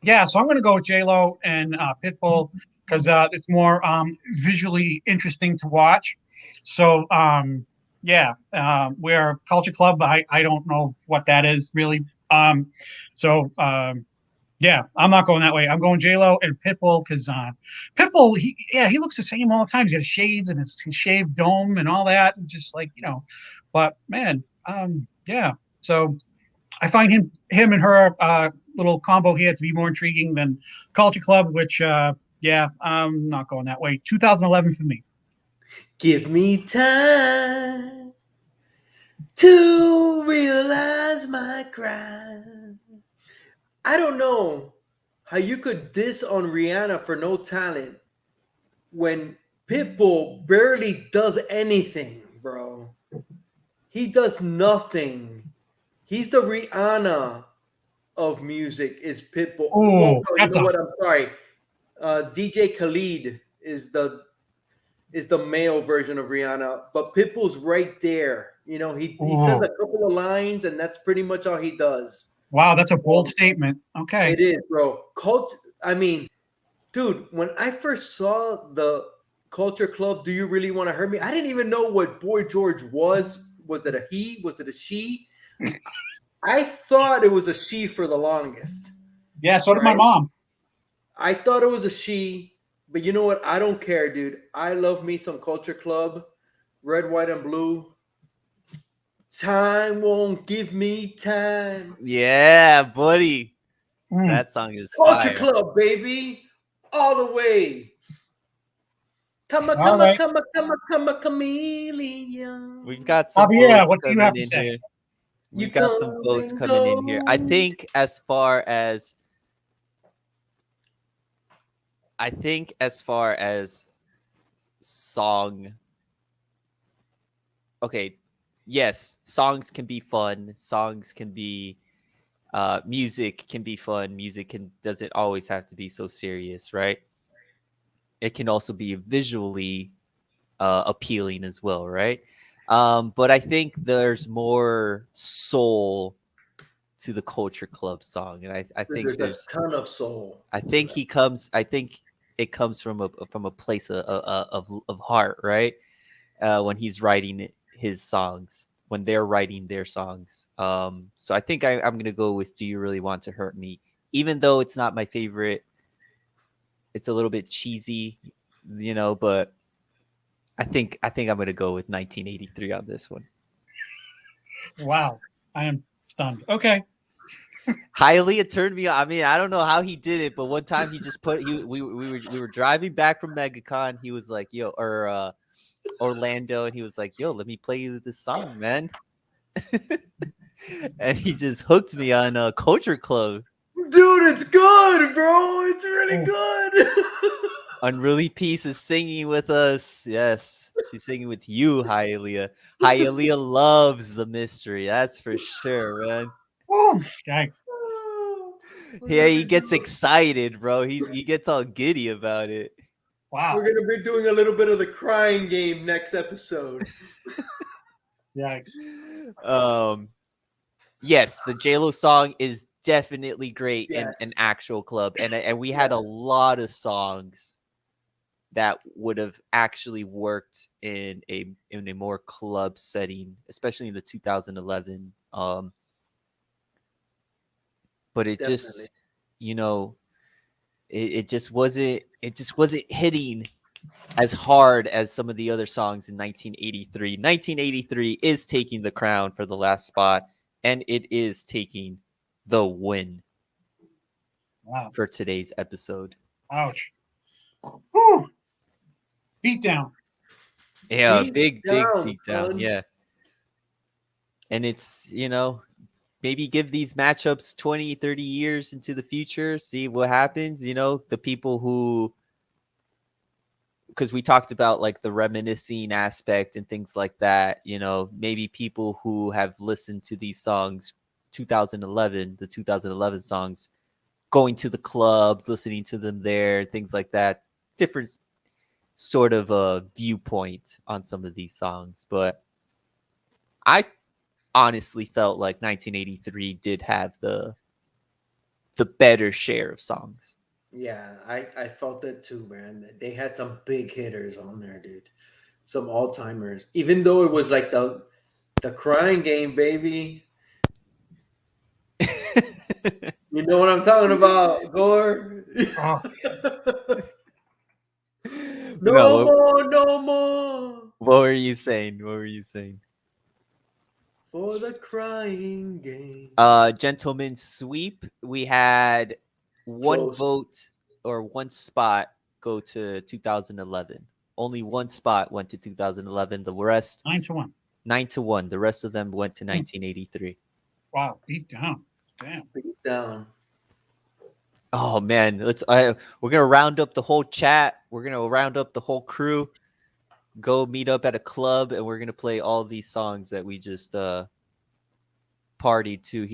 S3: yeah, so I'm going to go with J-Lo and Pitbull because it's more visually interesting to watch. So, yeah, we're Culture Club. I don't know what that is really. So, yeah, I'm not going that way. I'm going J-Lo and Pitbull because Pitbull, he looks the same all the time. He's got shades and his shaved dome and all that, and just like But man, yeah. So I find him and her little combo here to be more intriguing than Culture Club, which yeah, I'm not going that way. 2011 for me.
S2: Give me time to realize my crime. I don't know how you could diss on Rihanna for no talent when Pitbull barely does anything, bro. He does nothing. He's the Rihanna of music, is Pitbull.
S3: Oh,
S2: you know what? I'm sorry. DJ Khaled is the male version of Rihanna, but Pitbull's right there. He says a couple of lines, and that's pretty much all he does.
S3: Wow, that's a bold statement. Okay.
S2: It is, bro. I mean, dude, when I first saw the Culture Club, Do You Really Want to Hurt Me? I didn't even know what Boy George was. Was it a he? Was it a she? I thought it was a she for the longest.
S3: Yeah, so did my mom.
S2: I thought it was a she, but you know what? I don't care, dude. I love me some Culture Club, Red, White, and Blue. Time won't give me time.
S1: Yeah, buddy. That song is
S2: Culture
S1: fire.
S2: Club, baby. All the way. Come on, chameleon.
S1: We've got some
S3: Javier,
S1: votes
S3: what do you
S1: coming
S3: have to
S1: in
S3: say?
S1: here. We've got some votes coming in here. I think as far as song, okay, yes, songs can be fun. Songs can be music can be fun. Music doesn't always have to be so serious, right? It can also be visually appealing as well, right? But I think there's more soul to the Culture Club song, and I think there's
S2: a ton of soul.
S1: I think it comes from a place of heart, right? When he's writing his songs, when they're writing their songs. So I think I'm gonna go with Do You Really Want to Hurt Me? Even though it's not my favorite, it's a little bit cheesy, but I think I'm gonna go with 1983 on this one. Wow,
S3: I am stunned. Okay.
S1: Highly turned me on. I mean, I don't know how he did it, but one time he just we were driving back from MegaCon. He was like, "Yo," or Orlando, and he was like, "Yo, let me play you this song, man." And he just hooked me on Culture Club.
S2: Dude, it's good, bro. It's really good.
S1: Unruly Peace is singing with us. Yes, she's singing with you, Hialeah. Hialeah loves the mystery. That's for sure, man.
S3: Oh, thanks.
S1: Yeah, he gets excited, bro. He gets all giddy about it.
S3: Wow.
S2: We're gonna be doing a little bit of the crying game next episode.
S3: Yikes.
S1: Yes, the J-Lo song is definitely great
S2: Yes.
S1: in actual club, and we had a lot of songs that would have actually worked in a more club setting, especially in the 2011. But it just, it just wasn't hitting as hard as some of the other songs in 1983. 1983 is taking the crown for the last spot, and it is taking the win
S3: Wow.
S1: for today's episode.
S3: Ouch. Whew. Beat down.
S1: Yeah,
S2: Beat
S1: big
S2: down,
S1: beat down.
S2: son.
S1: Yeah. And it's, maybe give these matchups 20, 30 years into the future, see what happens. The people who, because we talked about like the reminiscing aspect and things like that, maybe people who have listened to these songs, the 2011 songs, going to the clubs, listening to them there, things like that, different sort of a viewpoint on some of these songs. But I honestly felt like 1983 did have the better share of songs.
S2: Yeah, I felt that too, man. They had some big hitters on there, dude. Some all-timers. Even though it was like the crying game, baby. You know what I'm talking about, Gore?
S3: Oh,
S2: No more, no more.
S1: What were you saying?
S2: For the crying game.
S1: Gentlemen's sweep. We had one
S2: Close.
S1: vote or one spot go to 2011. Only one spot went to 2011. The rest
S3: 9-1.
S1: 9-1. The rest of them went to 1983.
S3: Wow, beat down. Damn.
S2: Beat down.
S1: Oh man, we're gonna round up the whole chat. We're gonna round up the whole crew. Go meet up at a club, and we're gonna play all these songs that we just partied to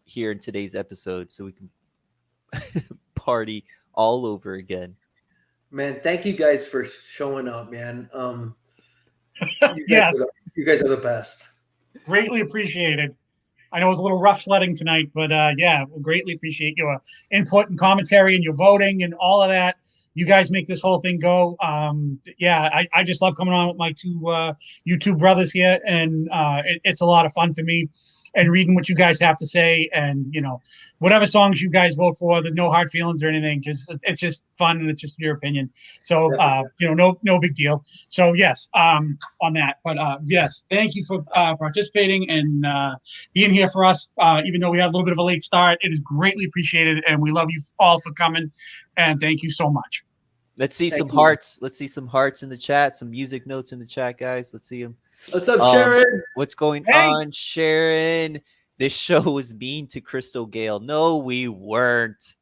S1: here in today's episode, so we can party all over again.
S2: Man, thank you guys for showing up, man.
S3: Yes.
S2: You guys are the best.
S3: Greatly appreciated. I know it was a little rough sledding tonight, but yeah, we'll greatly appreciate your input and commentary and your voting and all of that. You guys make this whole thing go. Yeah, I just love coming on with my two YouTube brothers here, and it's a lot of fun for me. And reading what you guys have to say, and whatever songs you guys vote for, there's no hard feelings or anything, because it's just fun and it's just your opinion. So no big deal. So yes, on that. But yes, thank you for participating and being here for us. Even though we had a little bit of a late start, it is greatly appreciated, and we love you all for coming. And thank you so much.
S1: Let's see
S2: Thank
S1: some
S2: you.
S1: hearts. Let's see some hearts in the chat. Some music notes in the chat, guys. Let's see them.
S2: What's up, Sharon?
S1: What's going
S3: Hey.
S1: on, Sharon? This show was mean to Crystal Gale. No, we weren't.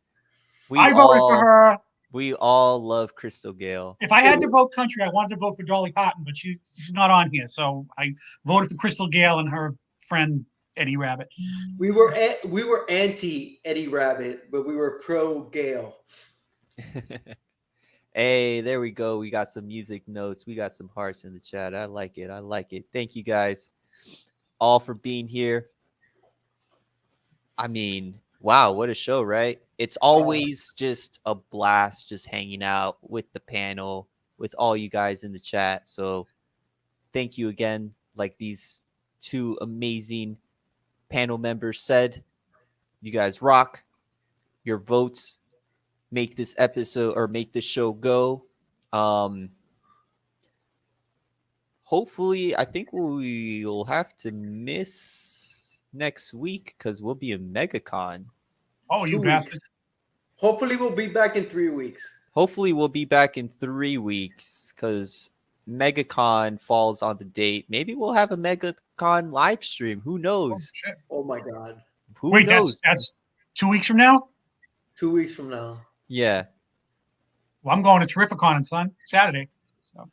S3: I voted for her.
S1: We all love Crystal Gale.
S3: If I had to vote country, I wanted to vote for Dolly Parton, but she's not on here. So I voted for Crystal Gale and her friend Eddie Rabbit.
S2: We were anti Eddie Rabbit, but we were pro Gale.
S1: Hey, there we go. We got some music notes. We got some hearts in the chat. I like it. Thank you guys all for being here. I mean, wow, what a show, right? It's always just a blast just hanging out with the panel, with all you guys in the chat. So thank you again. Like these two amazing panel members said, you guys rock. Your votes make this episode or make this show go. Hopefully, I think we'll have to miss next week because we'll be in MegaCon.
S3: Oh, you
S2: 2
S3: bastard.
S2: weeks. Hopefully, we'll be back in 3 weeks.
S1: Hopefully, we'll be back in 3 weeks because MegaCon falls on the date. Maybe we'll have a MegaCon live stream. Who
S3: Oh,
S1: knows?
S3: shit.
S2: Oh my God.
S1: Who
S3: Wait,
S1: knows?
S3: that's 2 weeks from now?
S2: 2 weeks from now.
S1: Yeah.
S3: Well, I'm going to Terrificon on Saturday. So.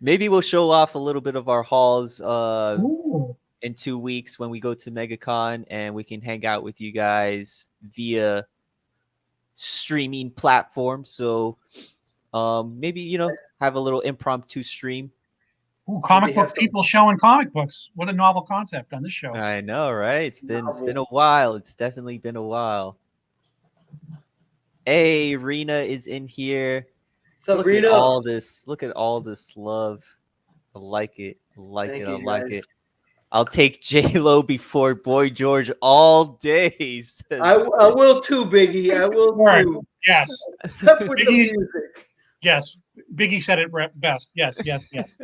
S1: Maybe we'll show off a little bit of our hauls
S3: Ooh.
S1: in 2 weeks when we go to MegaCon, and we can hang out with you guys via streaming platform. So maybe have a little impromptu stream.
S3: Ooh, comic
S2: Maybe have
S3: book
S2: some-
S3: people showing comic books. What a novel concept on this show.
S1: I know, right? It's been a while. It's definitely been a while. Hey, Rena is in here.
S2: So,
S1: Look
S2: Rena,
S1: at all this. Look at all this love. I like it. I like
S2: Thank
S1: it. I
S2: you,
S1: like
S2: guys.
S1: it. I'll take J-Lo before Boy George all day. says-
S2: I will too, Biggie. I will
S3: Right.
S2: too.
S3: Yes.
S2: Except with the
S3: Biggie-
S2: music.
S3: Yes, Biggie said it best. Yes, yes, yes.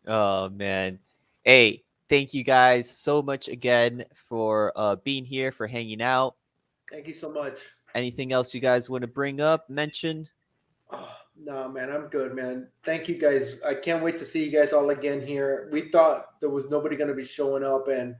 S1: Oh man. Hey, thank you guys so much again for being here, for hanging out.
S2: Thank you so much.
S1: Anything else you guys want to bring up, mention?
S2: Oh, no, man, I'm good, man. Thank you guys. I can't wait to see you guys all again here. We thought there was nobody going to be showing up, and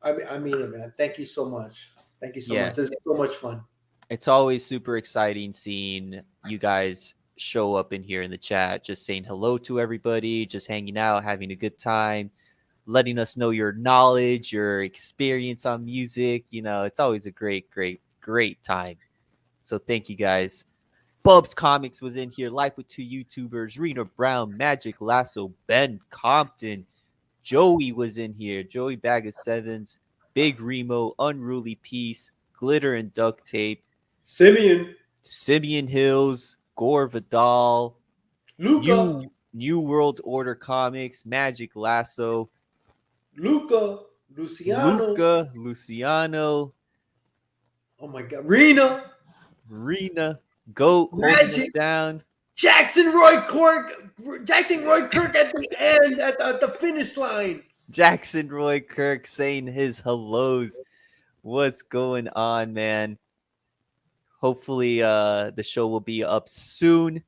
S2: I mean it, man. Thank you so much. Thank you so
S1: Yeah.
S2: much. This is so much fun.
S1: It's always super exciting seeing you guys show up in here in the chat, just saying hello to everybody, just hanging out, having a good time, letting us know your knowledge, your experience on music. You know, it's always a great, great, great time. So thank you guys. Bubs Comics was in here, live with 2 YouTubers, Rena Brown, Magic Lasso, Ben Compton. Joey was in here, Joey Bag of Sevens, Big Remo, Unruly Peace, Glitter and Duct Tape, Simeon Hills, Gore Vidal,
S2: Luca,
S1: New World Order Comics, Magic Lasso,
S2: Luciano.
S1: Luca, Luciano,
S2: Oh my God, Rena,
S1: Goat holding
S2: Magic.
S1: it down.
S2: Jackson Roy Kirk at the end, at the finish line.
S1: Jackson Roy Kirk saying his hellos. What's going on, man? Hopefully the show will be up soon.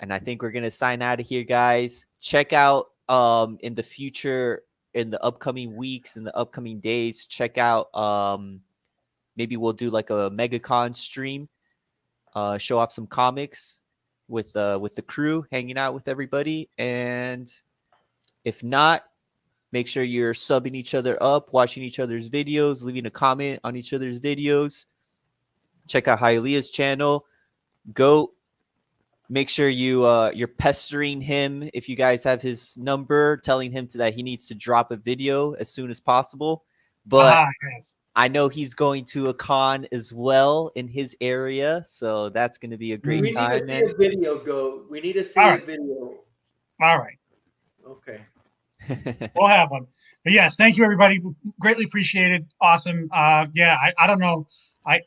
S1: And I think we're going to sign out of here, guys. Check out in the future, in the upcoming weeks, in the upcoming days, check out maybe we'll do like a MegaCon stream, show off some comics with the crew, hanging out with everybody. And if not, make sure you're subbing each other up, watching each other's videos, leaving a comment on each other's videos. Check out Hialeah's channel. Go make sure you're pestering him if you guys have his number, telling him that he needs to drop a video as soon as possible. But
S3: Yes.
S1: I know he's going to a con as well in his area, so that's going to be a great
S2: We
S1: time,
S2: need to see
S1: man.
S2: a video, Go. We need to see
S3: All
S2: a
S3: right.
S2: video.
S3: All right.
S2: Okay.
S3: We'll have one. But yes, thank you, everybody. Greatly appreciated. Awesome. Yeah, I don't know. I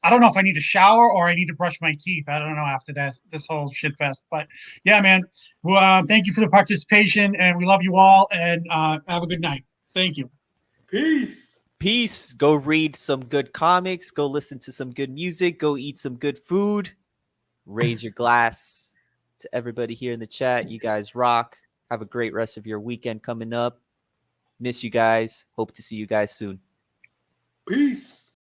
S3: don't know if I need to shower or I need to brush my teeth. I don't know after this whole shit fest. But yeah, man. Well, thank you for the participation, and we love you all. And have a good night. Thank you.
S1: Peace. Go read some good comics. Go listen to some good music. Go eat some good food. Raise your glass to everybody here in the chat. You guys rock. Have a great rest of your weekend coming up. Miss you guys. Hope to see you guys soon.
S2: Peace.